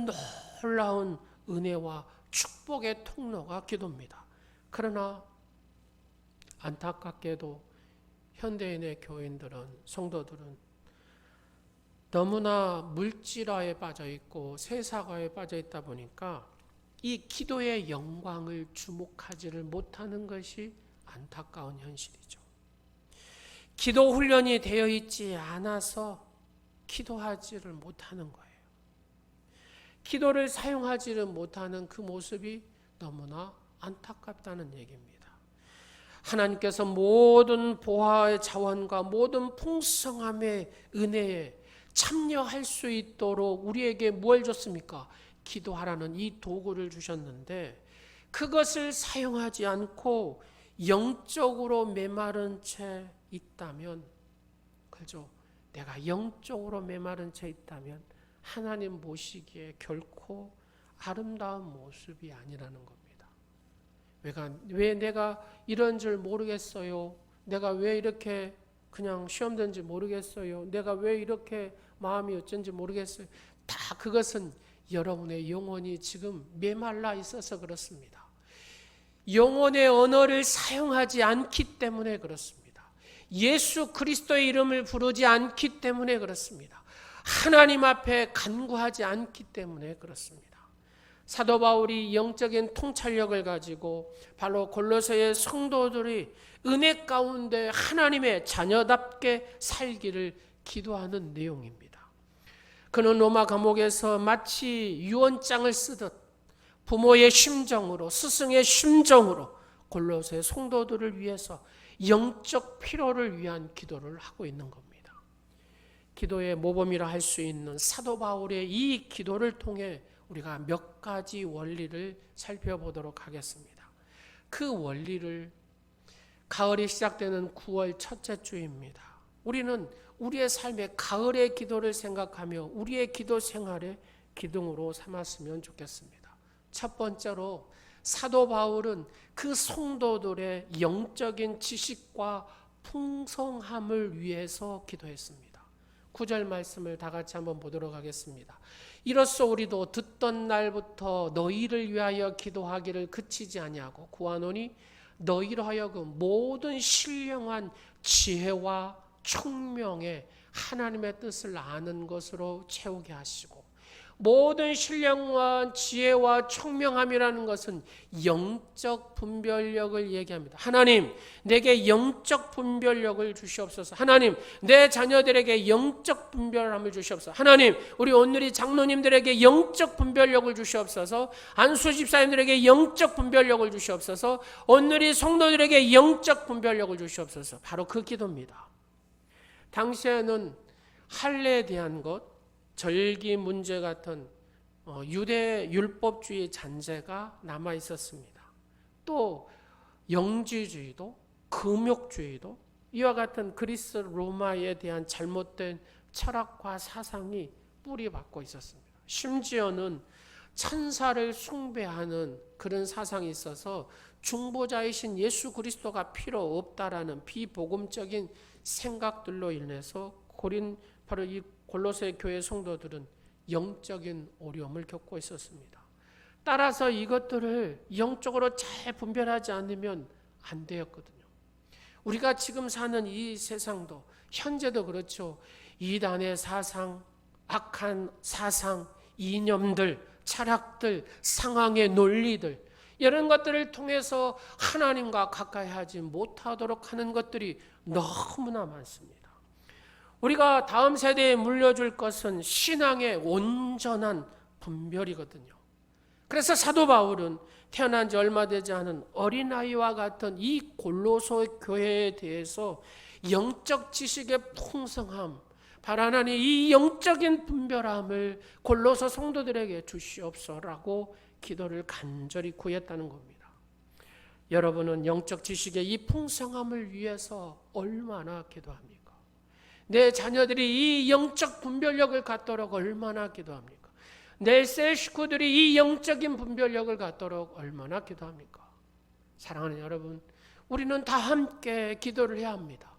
놀라운 은혜와 축복의 통로가 기도입니다. 그러나 안타깝게도 현대인의 교인들은, 성도들은 너무나 물질화에 빠져 있고 세사화에 빠져 있다 보니까 이 기도의 영광을 주목하지를 못하는 것이 안타까운 현실이죠. 기도 훈련이 되어 있지 않아서 기도하지를 못하는 거예요. 기도를 사용하지를 못하는 그 모습이 너무나 안타깝다는 얘기입니다. 하나님께서 모든 보화의 자원과 모든 풍성함의 은혜에 참여할 수 있도록 우리에게 뭘 줬습니까? 기도하라는 이 도구를 주셨는데 그것을 사용하지 않고 영적으로 메마른 채 있다면, 그죠? 내가 영적으로 메마른 채 있다면 하나님 보시기에 결코 아름다운 모습이 아니라는 겁니다. 왜 내가 이런 줄 모르겠어요? 내가 왜 이렇게 그냥 시험 든지 모르겠어요? 내가 왜 이렇게 마음이 어쩐지 모르겠어요? 다 그것은 여러분의 영혼이 지금 메말라 있어서 그렇습니다. 영혼의 언어를 사용하지 않기 때문에 그렇습니다. 예수 그리스도의 이름을 부르지 않기 때문에 그렇습니다. 하나님 앞에 간구하지 않기 때문에 그렇습니다. 사도 바울이 영적인 통찰력을 가지고 바로 골로새의 성도들이 은혜 가운데 하나님의 자녀답게 살기를 기도하는 내용입니다. 그는 로마 감옥에서 마치 유언장을 쓰듯 부모의 심정으로, 스승의 심정으로 골로새 성도들을 위해서 영적 필요를 위한 기도를 하고 있는 겁니다. 기도의 모범이라 할 수 있는 사도 바울의 이 기도를 통해 우리가 몇 가지 원리를 살펴보도록 하겠습니다. 그 원리를 가을이 시작되는 9월 첫째 주입니다. 우리는 우리의 삶의 가을의 기도를 생각하며 우리의 기도 생활의 기둥으로 삼았으면 좋겠습니다. 첫 번째로 사도 바울은 그 성도들의 영적인 지식과 풍성함을 위해서 기도했습니다. 9절 말씀을 다 같이 한번 보도록 하겠습니다. 이로써 우리도 듣던 날부터 너희를 위하여 기도하기를 그치지 아니하고 구하노니 너희로 하여금 모든 신령한 지혜와 총명에 하나님의 뜻을 아는 것으로 채우게 하시고, 모든 신령한 지혜와 총명함이라는 것은 영적 분별력을 얘기합니다. 하나님, 내게 영적 분별력을 주시옵소서. 하나님, 내 자녀들에게 영적 분별함을 주시옵소서. 하나님, 우리 오늘이 장로님들에게 영적 분별력을 주시옵소서. 안수 집사님들에게 영적 분별력을 주시옵소서. 오늘이 성도들에게 영적 분별력을 주시옵소서. 바로 그 기도입니다. 당시에는 할례에 대한 것, 절기 문제 같은 유대 율법주의 잔재가 남아 있었습니다. 또 영지주의도, 금욕주의도, 이와 같은 그리스 로마에 대한 잘못된 철학과 사상이 뿌리박고 있었습니다. 심지어는 천사를 숭배하는 그런 사상이 있어서 중보자이신 예수 그리스도가 필요 없다라는 비복음적인 생각들로 인해서 바로 이 골로새 교회 성도들은 영적인 어려움을 겪고 있었습니다. 따라서 이것들을 영적으로 잘 분별하지 않으면 안 되었거든요. 우리가 지금 사는 이 세상도 현재도 그렇죠. 이단의 사상, 악한 사상, 이념들, 철학들, 상황의 논리들, 이런 것들을 통해서 하나님과 가까이 하지 못하도록 하는 것들이 너무나 많습니다. 우리가 다음 세대에 물려줄 것은 신앙의 온전한 분별이거든요. 그래서 사도 바울은 태어난 지 얼마 되지 않은 어린아이와 같은 이 골로새 교회에 대해서 영적 지식의 풍성함, 바로 하나님 이 영적인 분별함을 골로새 성도들에게 주시옵소서라고 기도를 간절히 구했다는 겁니다. 여러분은 영적 지식의 이 풍성함을 위해서 얼마나 기도합니까? 내 자녀들이 이 영적 분별력을 갖도록 얼마나 기도합니까? 내 새 식구들이 이 영적인 분별력을 갖도록 얼마나 기도합니까? 사랑하는 여러분, 우리는 다 함께 기도를 해야 합니다.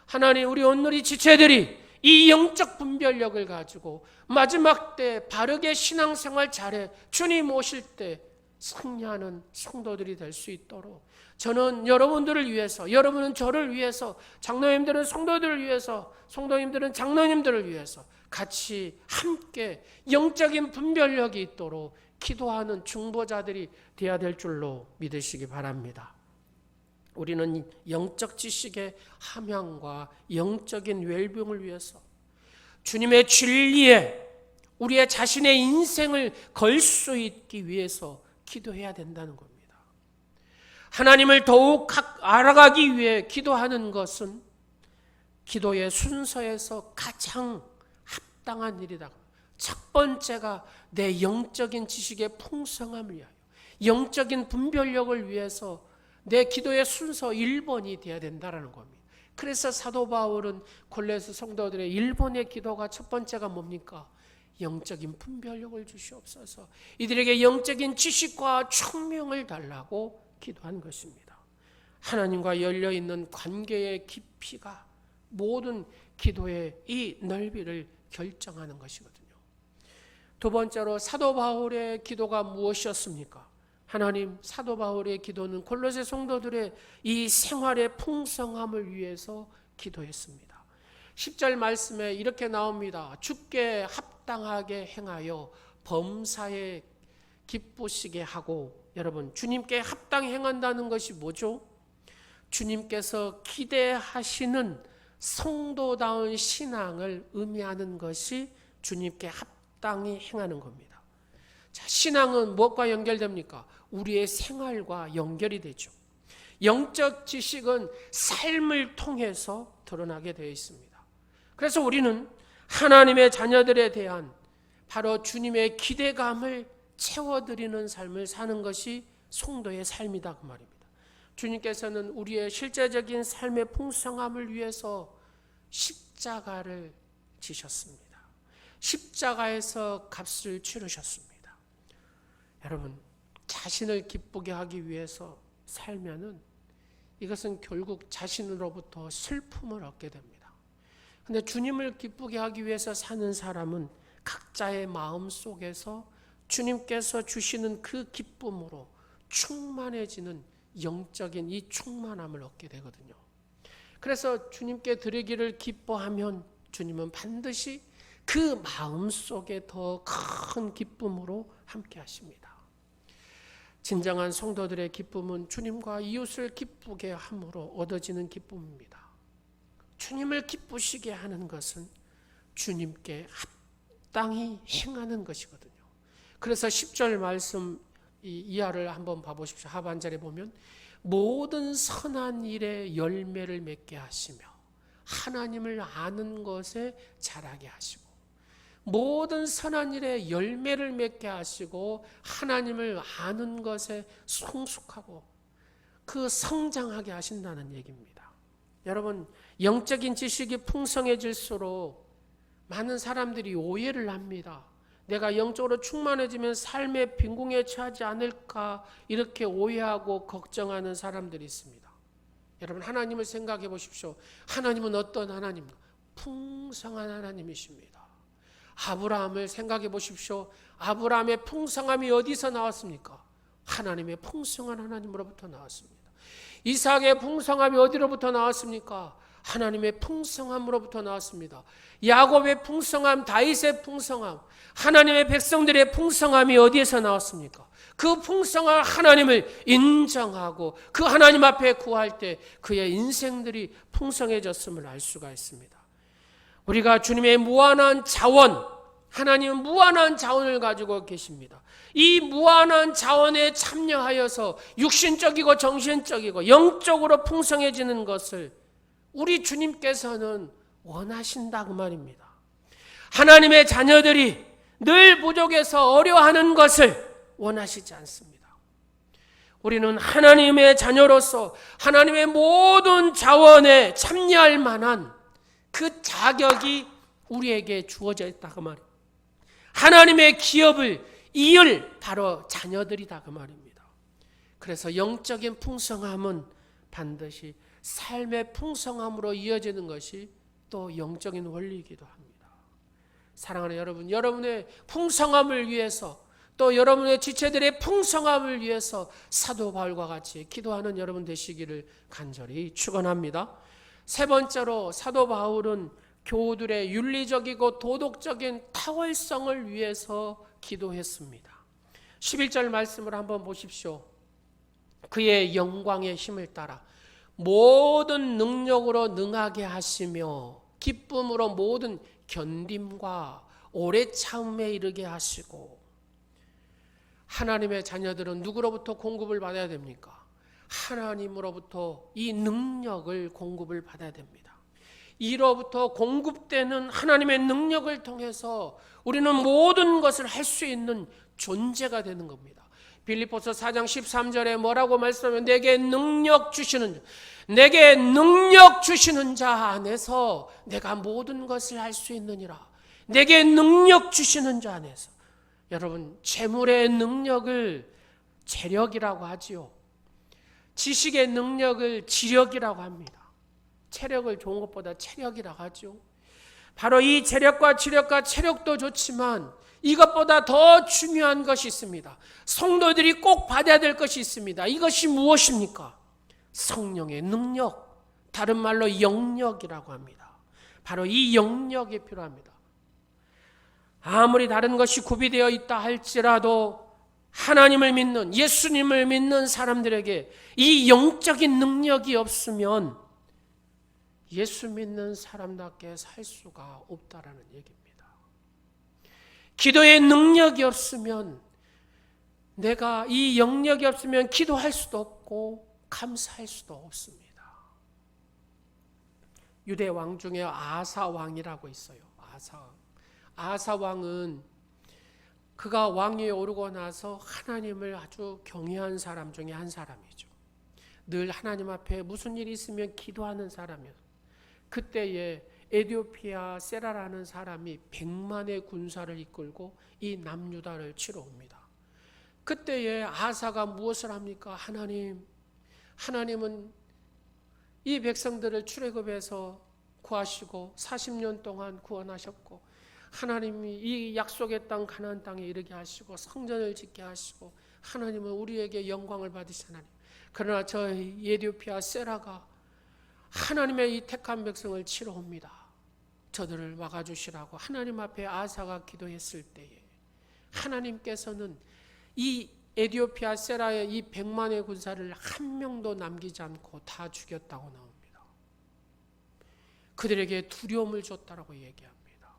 하나님, 우리 온누리 지체들이 이 영적 분별력을 가지고 마지막 때 바르게 신앙생활 잘해 주님 오실 때 승리하는 성도들이 될 수 있도록 저는 여러분들을 위해서, 여러분은 저를 위해서, 장로님들은 성도들을 위해서, 성도님들은 장로님들을 위해서 같이 함께 영적인 분별력이 있도록 기도하는 중보자들이 되어야 될 줄로 믿으시기 바랍니다. 우리는 영적 지식의 함양과 영적인 웰빙을 위해서 주님의 진리에 우리의 자신의 인생을 걸 수 있기 위해서 기도해야 된다는 겁니다. 하나님을 더욱 알아가기 위해 기도하는 것은 기도의 순서에서 가장 합당한 일이다. 첫 번째가 내 영적인 지식의 풍성함을 위하여, 영적인 분별력을 위해서 내 기도의 순서 1번이 되어야 된다는 겁니다. 그래서 사도 바울은 골로새 성도들의 1번의 기도가 첫 번째가 뭡니까? 영적인 분별력을 주시옵소서. 이들에게 영적인 지식과 총명을 달라고 기도한 것입니다. 하나님과 열려있는 관계의 깊이가 모든 기도의 이 넓이를 결정하는 것이거든요. 두 번째로 사도 바울의 기도가 무엇이었습니까? 하나님, 사도 바울의 기도는 골로새 성도들의 이 생활의 풍성함을 위해서 기도했습니다. 10절 말씀에 이렇게 나옵니다. 주께 합당하게 행하여 범사에 기쁘시게 하고. 여러분, 주님께 합당히 행한다는 것이 뭐죠? 주님께서 기대하시는 성도다운 신앙을 의미하는 것이 주님께 합당히 행하는 겁니다. 자, 신앙은 무엇과 연결됩니까? 우리의 생활과 연결이 되죠. 영적 지식은 삶을 통해서 드러나게 되어 있습니다. 그래서 우리는 하나님의 자녀들에 대한 바로 주님의 기대감을 채워드리는 삶을 사는 것이 성도의 삶이다 그 말입니다. 주님께서는 우리의 실제적인 삶의 풍성함을 위해서 십자가를 지셨습니다. 십자가에서 값을 치르셨습니다. 여러분, 자신을 기쁘게 하기 위해서 살면은 이것은 결국 자신으로부터 슬픔을 얻게 됩니다. 근데 주님을 기쁘게 하기 위해서 사는 사람은 각자의 마음 속에서 주님께서 주시는 그 기쁨으로 충만해지는 영적인 이 충만함을 얻게 되거든요. 그래서 주님께 드리기를 기뻐하면 주님은 반드시 그 마음 속에 더 큰 기쁨으로 함께 하십니다. 진정한 성도들의 기쁨은 주님과 이웃을 기쁘게 함으로 얻어지는 기쁨입니다. 주님을 기쁘시게 하는 것은 주님께 합당히 행하는 것이거든요. 그래서 10절 말씀 이하를 한번 봐보십시오. 하반절에 보면 모든 선한 일에 열매를 맺게 하시며 하나님을 아는 것에 자라게 하시고, 모든 선한 일에 열매를 맺게 하시고 하나님을 아는 것에 성숙하고 그 성장하게 하신다는 얘기입니다. 여러분, 영적인 지식이 풍성해질수록 많은 사람들이 오해를 합니다. 내가 영적으로 충만해지면 삶의 빈궁에 처하지 않을까 이렇게 오해하고 걱정하는 사람들이 있습니다. 여러분, 하나님을 생각해 보십시오. 하나님은 어떤 하나님입니까? 풍성한 하나님이십니다. 아브라함을 생각해 보십시오. 아브라함의 풍성함이 어디서 나왔습니까? 하나님의 풍성한 하나님으로부터 나왔습니다. 이삭의 풍성함이 어디로부터 나왔습니까? 하나님의 풍성함으로부터 나왔습니다. 야곱의 풍성함, 다윗의 풍성함, 하나님의 백성들의 풍성함이 어디에서 나왔습니까? 그 풍성한 하나님을 인정하고 그 하나님 앞에 구할 때 그의 인생들이 풍성해졌음을 알 수가 있습니다. 우리가 주님의 무한한 자원, 하나님은 무한한 자원을 가지고 계십니다. 이 무한한 자원에 참여하여서 육신적이고 정신적이고 영적으로 풍성해지는 것을 우리 주님께서는 원하신다 그 말입니다. 하나님의 자녀들이 늘 부족해서 어려워하는 것을 원하시지 않습니다. 우리는 하나님의 자녀로서 하나님의 모든 자원에 참여할 만한 그 자격이 우리에게 주어져 있다 그 말입니다. 하나님의 기업을 이을 바로 자녀들이다 그 말입니다. 그래서 영적인 풍성함은 반드시 삶의 풍성함으로 이어지는 것이 또 영적인 원리이기도 합니다. 사랑하는 여러분, 여러분의 풍성함을 위해서 또 여러분의 지체들의 풍성함을 위해서 사도 바울과 같이 기도하는 여러분 되시기를 간절히 축원합니다. 세 번째로 사도 바울은 교우들의 윤리적이고 도덕적인 탁월성을 위해서 기도했습니다. 11절 말씀을 한번 보십시오. 그의 영광의 힘을 따라 모든 능력으로 능하게 하시며 기쁨으로 모든 견딤과 오래 참음에 이르게 하시고. 하나님의 자녀들은 누구로부터 공급을 받아야 됩니까? 하나님으로부터 이 능력을 공급을 받아야 됩니다. 이로부터 공급되는 하나님의 능력을 통해서 우리는 모든 것을 할 수 있는 존재가 되는 겁니다. 빌립보서 4장 13절에 뭐라고 말씀하면 내게 능력 주시는 자 안에서 내가 모든 것을 할 수 있느니라. 내게 능력 주시는 자 안에서. 여러분, 재물의 능력을 재력이라고 하지요. 지식의 능력을 지력이라고 합니다. 체력을 좋은 것보다 체력이라고 하죠. 바로 이 재력과 지력과 체력도 좋지만 이것보다 더 중요한 것이 있습니다. 성도들이 꼭 받아야 될 것이 있습니다. 이것이 무엇입니까? 성령의 능력, 다른 말로 영력이라고 합니다. 바로 이 영력이 필요합니다. 아무리 다른 것이 구비되어 있다 할지라도 하나님을 믿는, 예수님을 믿는 사람들에게 이 영적인 능력이 없으면 예수 믿는 사람답게 살 수가 없다라는 얘기입니다. 기도의 능력이 없으면, 내가 이 영력이 없으면 기도할 수도 없고 감사할 수도 없습니다. 유대 왕 중에 아사 왕이라고 있어요. 아사 왕은 그가 왕위에 오르고 나서 하나님을 아주 경외한 사람 중에 한 사람이죠. 늘 하나님 앞에 무슨 일이 있으면 기도하는 사람이에요. 그때에 에디오피아 세라라는 사람이 100만의 군사를 이끌고 이 남유다를 치러 옵니다. 그때에 아사가 무엇을 합니까? 하나님은 이 백성들을 출애굽해서 구하시고 40년 동안 구원하셨고, 하나님이 이 약속의 땅 가나안 땅에 이르게 하시고 성전을 짓게 하시고, 하나님은 우리에게 영광을 받으신 하나님. 그러나 저 에디오피아 세라가 하나님의 이 택한 백성을 치러 옵니다. 저들을 막아주시라고 하나님 앞에 아사가 기도했을 때에 하나님께서는 이 에디오피아 세라의 이 100만의 군사를 한 명도 남기지 않고 다 죽였다고 나옵니다. 그들에게 두려움을 줬다라고 얘기합니다.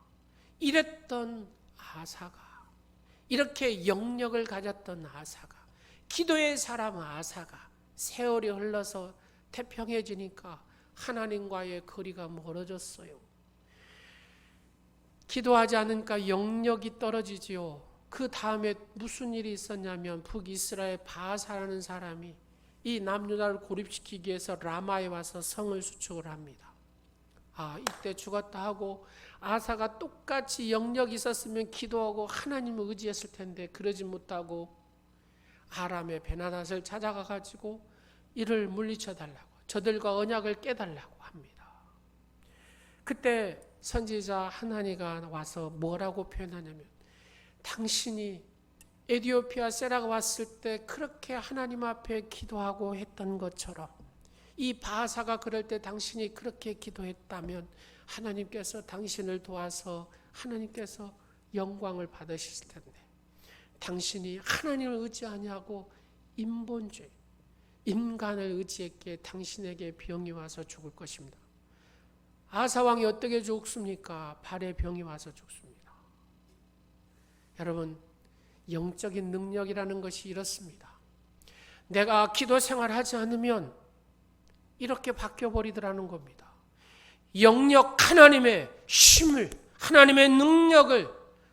이랬던 아사가, 이렇게 영역을 가졌던 아사가, 기도의 사람 아사가 세월이 흘러서 태평해지니까 하나님과의 거리가 멀어졌어요. 기도하지 않으니까 영역이 떨어지지요. 그 다음에 무슨 일이 있었냐면 북이스라엘 바하사라는 사람이 이 남유다를 고립시키기 위해서 라마에 와서 성을 수축을 합니다. 이때 죽었다 하고, 아사가 똑같이 영역이 있었으면 기도하고 하나님을 의지했을 텐데 그러지 못하고 아람의 베나닷을 찾아가 가지고 이를 물리쳐 달라고, 저들과 언약을 깨달라고 합니다. 그때 선지자 하나니가 와서 뭐라고 표현하냐면, 당신이 에디오피아 세라가 왔을 때 그렇게 하나님 앞에 기도하고 했던 것처럼 이 바하사가 그럴 때 당신이 그렇게 기도했다면 하나님께서 당신을 도와서 하나님께서 영광을 받으실 텐데, 당신이 하나님을 의지하냐고 인본주의, 인간을 의지했기에 당신에게 병이 와서 죽을 것입니다. 아사왕이 어떻게 죽습니까? 발에 병이 와서 죽습니다. 여러분, 영적인 능력이라는 것이 이렇습니다. 내가 기도 생활하지 않으면 이렇게 바뀌어버리더라는 겁니다. 영역, 하나님의 힘을, 하나님의 능력을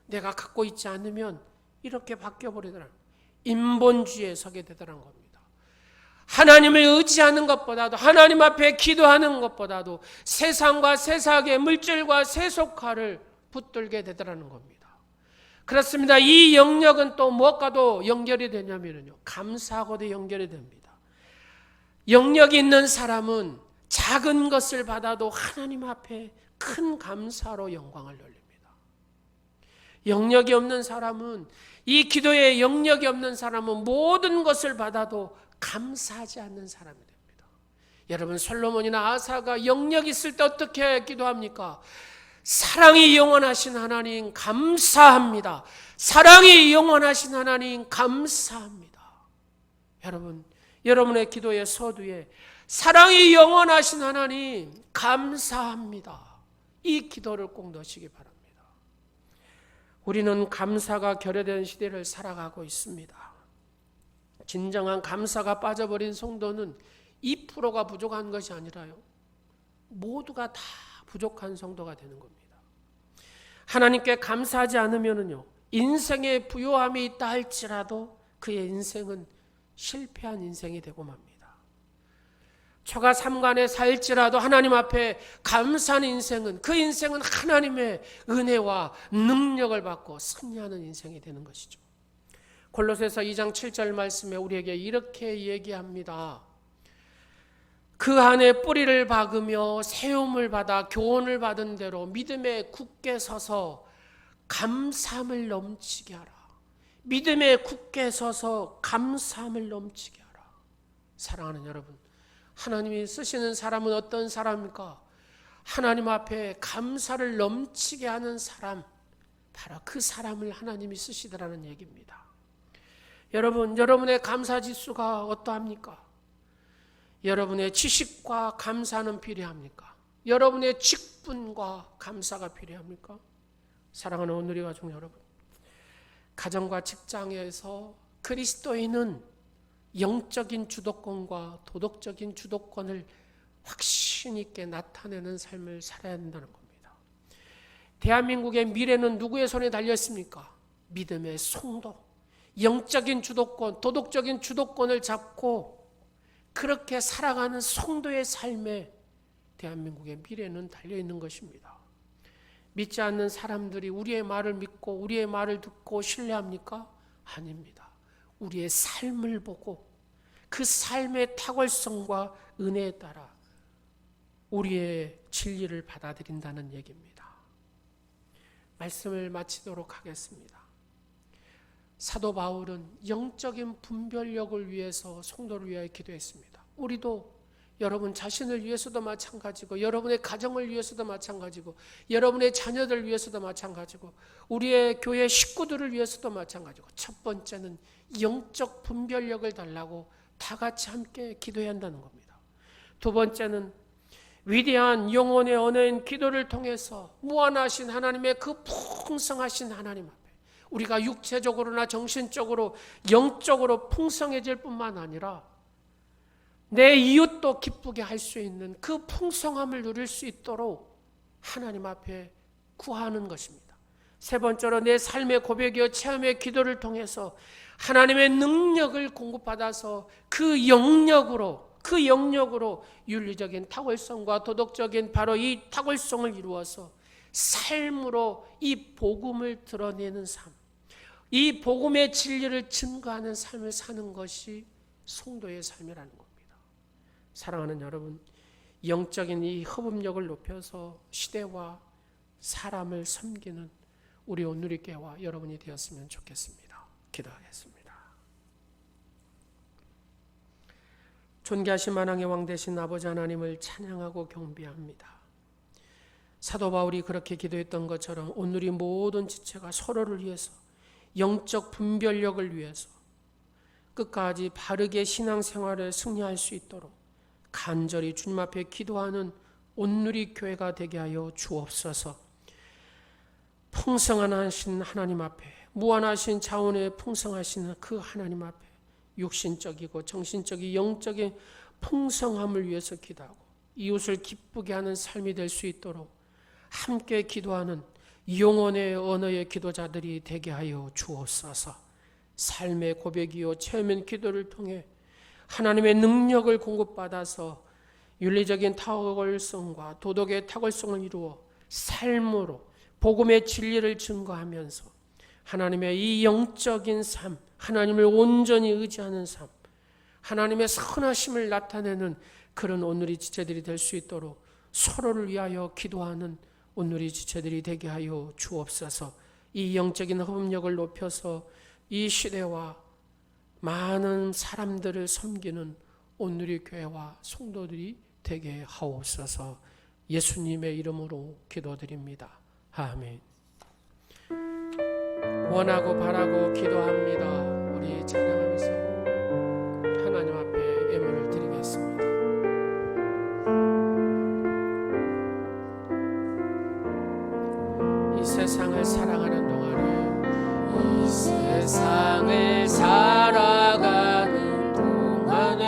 내가 갖고 있지 않으면 이렇게 바뀌어버리더라는, 인본주의에 서게 되더라는 겁니다. 하나님을 의지하는 것보다도, 하나님 앞에 기도하는 것보다도 세상과 세상의 물질과 세속화를 붙들게 되더라는 겁니다. 그렇습니다. 이 영역은 또 무엇과도 연결이 되냐면요, 감사하고도 연결이 됩니다. 영역이 있는 사람은 작은 것을 받아도 하나님 앞에 큰 감사로 영광을 돌립니다. 영역이 없는 사람은, 이 기도에 영역이 없는 사람은 모든 것을 받아도 감사하지 않는 사람이 됩니다. 여러분, 솔로몬이나 아사가 영역이 있을 때 어떻게 기도합니까? 사랑이 영원하신 하나님 감사합니다. 사랑이 영원하신 하나님 감사합니다. 여러분, 여러분의 기도의 서두에 사랑이 영원하신 하나님 감사합니다, 이 기도를 꼭 넣으시기 바랍니다. 우리는 감사가 결여된 시대를 살아가고 있습니다. 진정한 감사가 빠져버린 성도는 2%가 부족한 것이 아니라요, 모두가 다 부족한 성도가 되는 겁니다. 하나님께 감사하지 않으면요, 인생의 부요함이 있다 할지라도 그의 인생은 실패한 인생이 되고 맙니다. 초가 삼간에 살지라도 하나님 앞에 감사하는 인생은, 그 인생은 하나님의 은혜와 능력을 받고 승리하는 인생이 되는 것이죠. 골로새서 2장 7절 말씀에 우리에게 이렇게 얘기합니다. 그 안에 뿌리를 박으며 세움을 받아 교훈을 받은 대로 믿음에 굳게 서서 감사함을 넘치게 하라. 믿음에 굳게 서서 감사함을 넘치게 하라. 사랑하는 여러분, 하나님이 쓰시는 사람은 어떤 사람입니까? 하나님 앞에 감사를 넘치게 하는 사람, 바로 그 사람을 하나님이 쓰시더라는 얘기입니다. 여러분, 여러분의 감사 지수가 어떠합니까? 여러분의 지식과 감사는 필요합니까? 여러분의 직분과 감사가 필요합니까? 사랑하는 오늘의 가족 여러분, 가정과 직장에서 그리스도인은 영적인 주도권과 도덕적인 주도권을 확신 있게 나타내는 삶을 살아야 한다는 겁니다. 대한민국의 미래는 누구의 손에 달려 있습니까? 믿음의 성도, 영적인 주도권, 도덕적인 주도권을 잡고 그렇게 살아가는 성도의 삶에 대한민국의 미래는 달려 있는 것입니다. 믿지 않는 사람들이 우리의 말을 믿고 우리의 말을 듣고 신뢰합니까? 아닙니다. 우리의 삶을 보고 그 삶의 탁월성과 은혜에 따라 우리의 진리를 받아들인다는 얘기입니다. 말씀을 마치도록 하겠습니다. 사도 바울은 영적인 분별력을 위해서 성도를 위하여 기도했습니다. 우리도 여러분 자신을 위해서도 마찬가지고 여러분의 가정을 위해서도 마찬가지고 여러분의 자녀들을 위해서도 마찬가지고 우리의 교회 식구들을 위해서도 마찬가지고 첫 번째는 영적 분별력을 달라고 다 같이 함께 기도해야 한다는 겁니다. 두 번째는 위대한 영혼의 언어인 기도를 통해서 무한하신 하나님의 그 풍성하신 하나님 앞에 우리가 육체적으로나 정신적으로 영적으로 풍성해질 뿐만 아니라 내 이웃도 기쁘게 할 수 있는 그 풍성함을 누릴 수 있도록 하나님 앞에 구하는 것입니다. 세 번째로 내 삶의 고백이요 체험의 기도를 통해서 하나님의 능력을 공급받아서 그 영역으로 윤리적인 탁월성과 도덕적인 바로 이 탁월성을 이루어서 삶으로 이 복음을 드러내는 삶, 이 복음의 진리를 증거하는 삶을 사는 것이 성도의 삶이라는 겁니다. 사랑하는 여러분, 영적인 이 흡음력을 높여서 시대와 사람을 섬기는 우리 온누리교회와 여러분이 되었으면 좋겠습니다. 기도하겠습니다. 존귀하신 만왕의 왕 되신 아버지 하나님을 찬양하고 경배합니다. 사도 바울이 그렇게 기도했던 것처럼 오늘 모든 지체가 서로를 위해서 영적 분별력을 위해서 끝까지 바르게 신앙생활을 승리할 수 있도록 간절히 주님 앞에 기도하는 온누리 교회가 되게 하여 주옵소서. 풍성한 하나님 앞에 무한하신 자원에 풍성하신 그 하나님 앞에 육신적이고 정신적인 영적인 풍성함을 위해서 기도하고 이웃을 기쁘게 하는 삶이 될 수 있도록 함께 기도하는 영혼의 언어의 기도자들이 되게 하여 주옵소서. 삶의 고백이요 체험의 기도를 통해 하나님의 능력을 공급받아서 윤리적인 탁월성과 도덕의 탁월성을 이루어 삶으로 복음의 진리를 증거하면서 하나님의 이 영적인 삶, 하나님을 온전히 의지하는 삶, 하나님의 선하심을 나타내는 그런 온누리 지체들이 될 수 있도록 서로를 위하여 기도하는 온누리 지체들이 되게 하여 주옵소서. 이 영적인 흡음력을 높여서 이 시대와 많은 사람들을 섬기는 온누리 교회와 성도들이 되게 하옵소서. 예수님의 이름으로 기도드립니다. 아멘. 원하고 바라고 기도합니다. 우리 찬양하면서 하나님 앞에 예물을 드리겠습니다. 이 세상을 사랑하는 동안에, 이 세상을 살아가는 동안에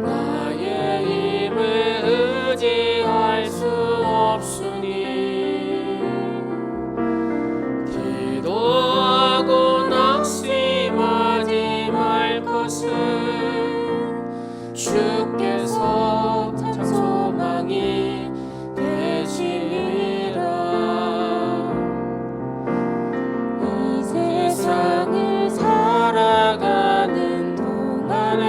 나의 힘을 의지할 수 없으니 기도하고 낙심하지 말 것은 주께서 참 소망이 되시리라. 이 세상을 살아가는 동안에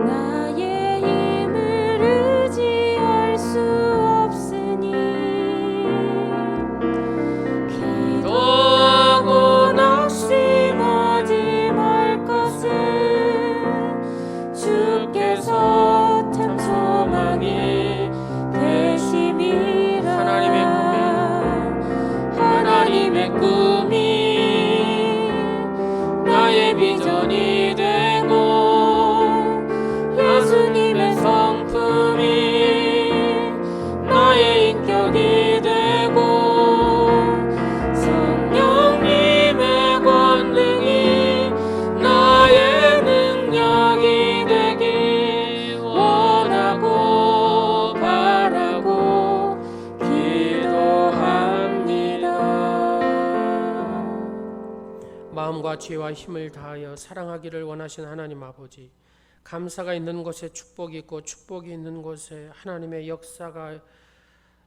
나의 힘을 의지할 수 없으니 기도하고 낙심하지 말 것은 주께서 참 소망이 되심이라. 하나님의 꿈이 나의 비전이 되고 예수님의 성품이 나의 인격이 되고 성령님의 권능이 나의 능력이 되길 원하고 마음과 지혜와 힘을 다하여 사랑하기를 원하신 하나님 아버지, 감사가 있는 곳에 축복이 있고 축복이 있는 곳에 하나님의 역사가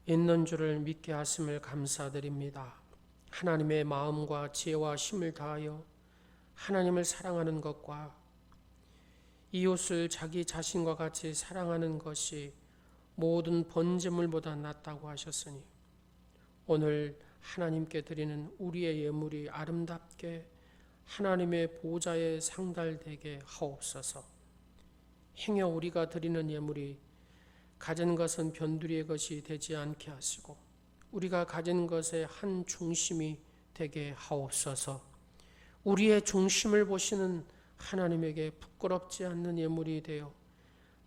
있는 줄을 믿게 하심을 감사드립니다. 하나님의 마음과 지혜와 힘을 다하여 하나님을 사랑하는 것과 이웃을 자기 자신과 같이 사랑하는 것이 모든 번제물보다 낫다고 하셨으니 오늘 하나님께 드리는 우리의 예물이 아름답게 하나님의 보좌에 상달되게 하옵소서. 행여 우리가 드리는 예물이 가진 것은 변두리의 것이 되지 않게 하시고 우리가 가진 것의 한 중심이 되게 하옵소서. 우리의 중심을 보시는 하나님에게 부끄럽지 않는 예물이 되어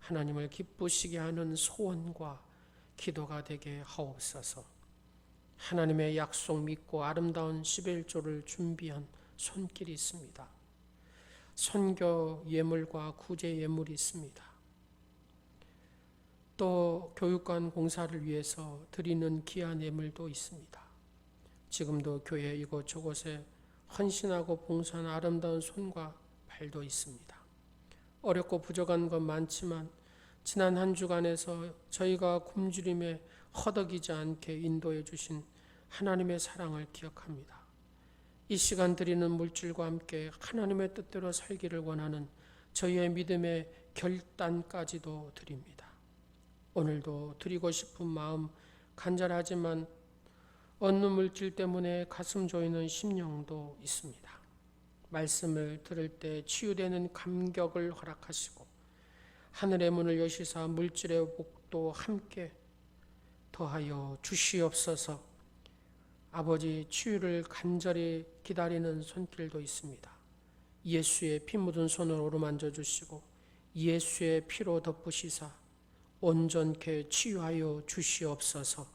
하나님을 기쁘시게 하는 소원과 기도가 되게 하옵소서. 하나님의 약속 믿고 아름다운 11조를 준비한 손길이 있습니다. 선교 예물과 구제 예물이 있습니다. 또 교육관 공사를 위해서 드리는 귀한 예물도 있습니다. 지금도 교회 이곳저곳에 헌신하고 봉사하는 아름다운 손과 발도 있습니다. 어렵고 부족한 건 많지만 지난 한 주간에서 저희가 굶주림에 허덕이지 않게 인도해 주신 하나님의 사랑을 기억합니다. 이 시간 드리는 물질과 함께 하나님의 뜻대로 살기를 원하는 저희의 믿음의 결단까지도 드립니다. 오늘도 드리고 싶은 마음 간절하지만 얻는 물질 때문에 가슴 조이는 심령도 있습니다. 말씀을 들을 때 치유되는 감격을 허락하시고 하늘의 문을 여시사 물질의 복도 함께 더하여 주시옵소서. 아버지 치유를 간절히 기다리는 손길도 있습니다. 예수의 피 묻은 손을 오르만져 주시고 예수의 피로 덮으시사 온전케 치유하여 주시옵소서.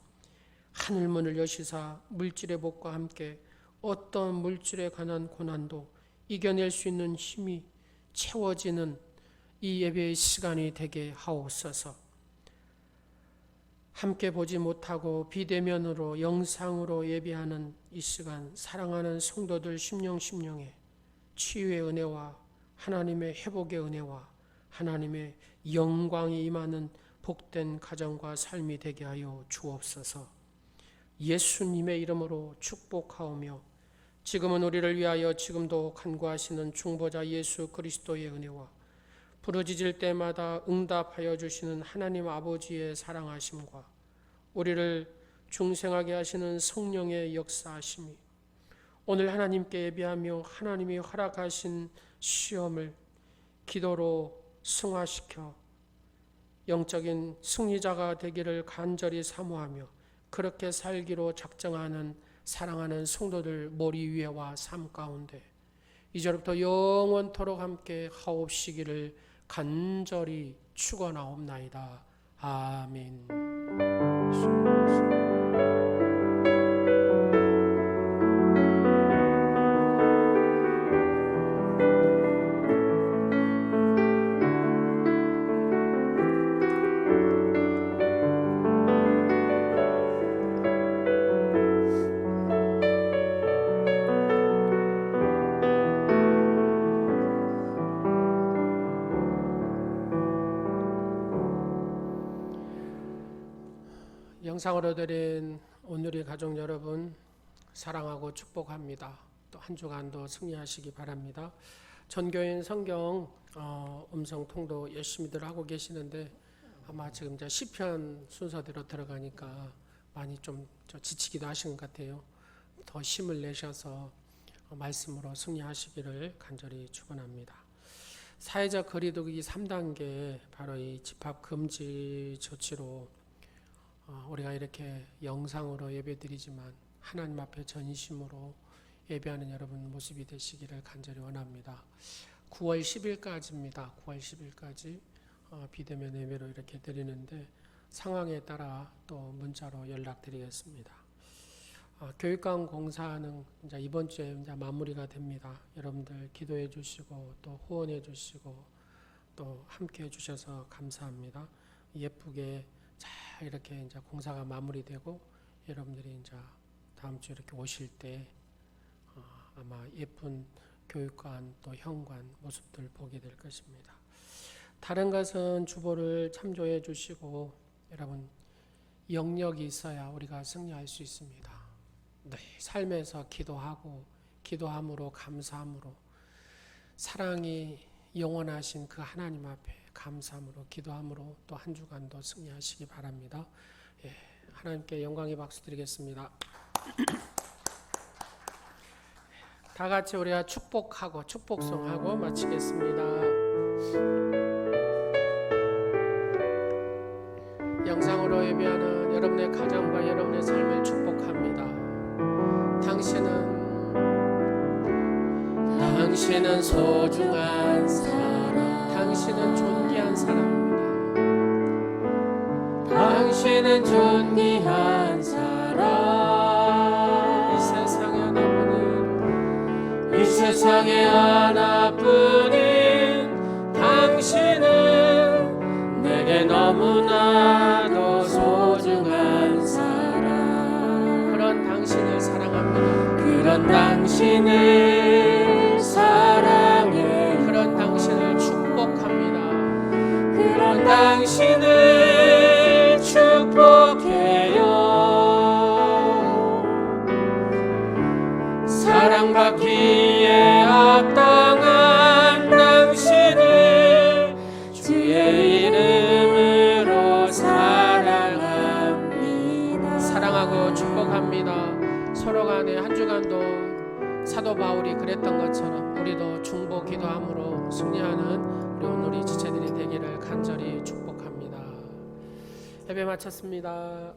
하늘문을 여시사 물질의 복과 함께 어떤 물질에 관한 고난도 이겨낼 수 있는 힘이 채워지는 이 예배의 시간이 되게 하옵소서. 함께 보지 못하고 비대면으로 영상으로 예배하는 이 시간 사랑하는 성도들 심령에 치유의 은혜와 하나님의 회복의 은혜와 하나님의 영광이 임하는 복된 가정과 삶이 되게 하여 주옵소서. 예수님의 이름으로 축복하오며 지금은 우리를 위하여 지금도 간구하시는 중보자 예수 그리스도의 은혜와 부르짖을 때마다 응답하여 주시는 하나님 아버지의 사랑하심과 우리를 중생하게 하시는 성령의 역사하심이 오늘 하나님께 예배하며 하나님이 허락하신 시험을 기도로 승화시켜 영적인 승리자가 되기를 간절히 사모하며 그렇게 살기로 작정하는 사랑하는 성도들 머리 위에와 삶 가운데 이제부터 영원토록 함께 하옵시기를 간절히 축원하옵나이다. 아멘. 영상으로 드린 오늘의 가족 여러분 사랑하고 축복합니다. 또 한 주간도 승리하시기 바랍니다. 전교인 성경 음성 통도 열심히들 하고 계시는데 아마 지금 이제 시편 순서대로 들어가니까 많이 좀 지치기도 하신 것 같아요. 더 힘을 내셔서 말씀으로 승리하시기를 간절히 축원합니다. 사회적 거리두기 3단계 바로 이 집합 금지 조치로 우리가 이렇게 영상으로 예배드리지만 하나님 앞에 전심으로 예배하는 여러분 모습이 되시기를 간절히 원합니다. 9월 10일까지입니다. 9월 10일까지 비대면 예배로 이렇게 드리는데 상황에 따라 또 문자로 연락드리겠습니다. 교육관 공사는 이제 이번 주에 이제 마무리가 됩니다. 여러분들 기도해 주시고 또 후원해 주시고 또 함께 해 주셔서 감사합니다. 예쁘게 잘 이렇게 이제 공사가 마무리되고 여러분들이 이제 다음 주 이렇게 오실 때 아마 예쁜 교육관 또 현관 모습들 보게 될 것입니다. 다른 것은 주보를 참조해 주시고 여러분 영역이 있어야 우리가 승리할 수 있습니다. 네, 삶에서 기도하고 기도함으로 감사함으로 사랑이 영원하신 그 하나님 앞에 감사함으로 기도함으로 또 한 주간도 승리하시기 바랍니다. 예, 하나님께 영광의 박수 드리겠습니다. 다 같이 우리가 축복하고 축복송하고 마치겠습니다. 영상으로 예배하는 여러분의 가정과 여러분의 삶을 축복합니다. 당신은 소중한 사람, 당신은 존귀한 사람입니다. 당신은 존귀한 사람. 이 세상에 하나뿐인 당신은 내게 너무나도 소중한 사람. 그런 당신을 사랑합니다. 그런 당신을 사랑해. 그런 당신을 축복합니다. 그런 당신을 축복해요. 사랑받기에 합당한 당신을 주의 이름으로 사랑합니다. 사랑하고 축복합니다. 서로 간에 한 주간도 사도 바울이 그랬던 것처럼 우리도 중보 기도함으로 승리하는 우리 오늘의 지체들이 되기를 간절히 축복합니다. 예배 마쳤습니다.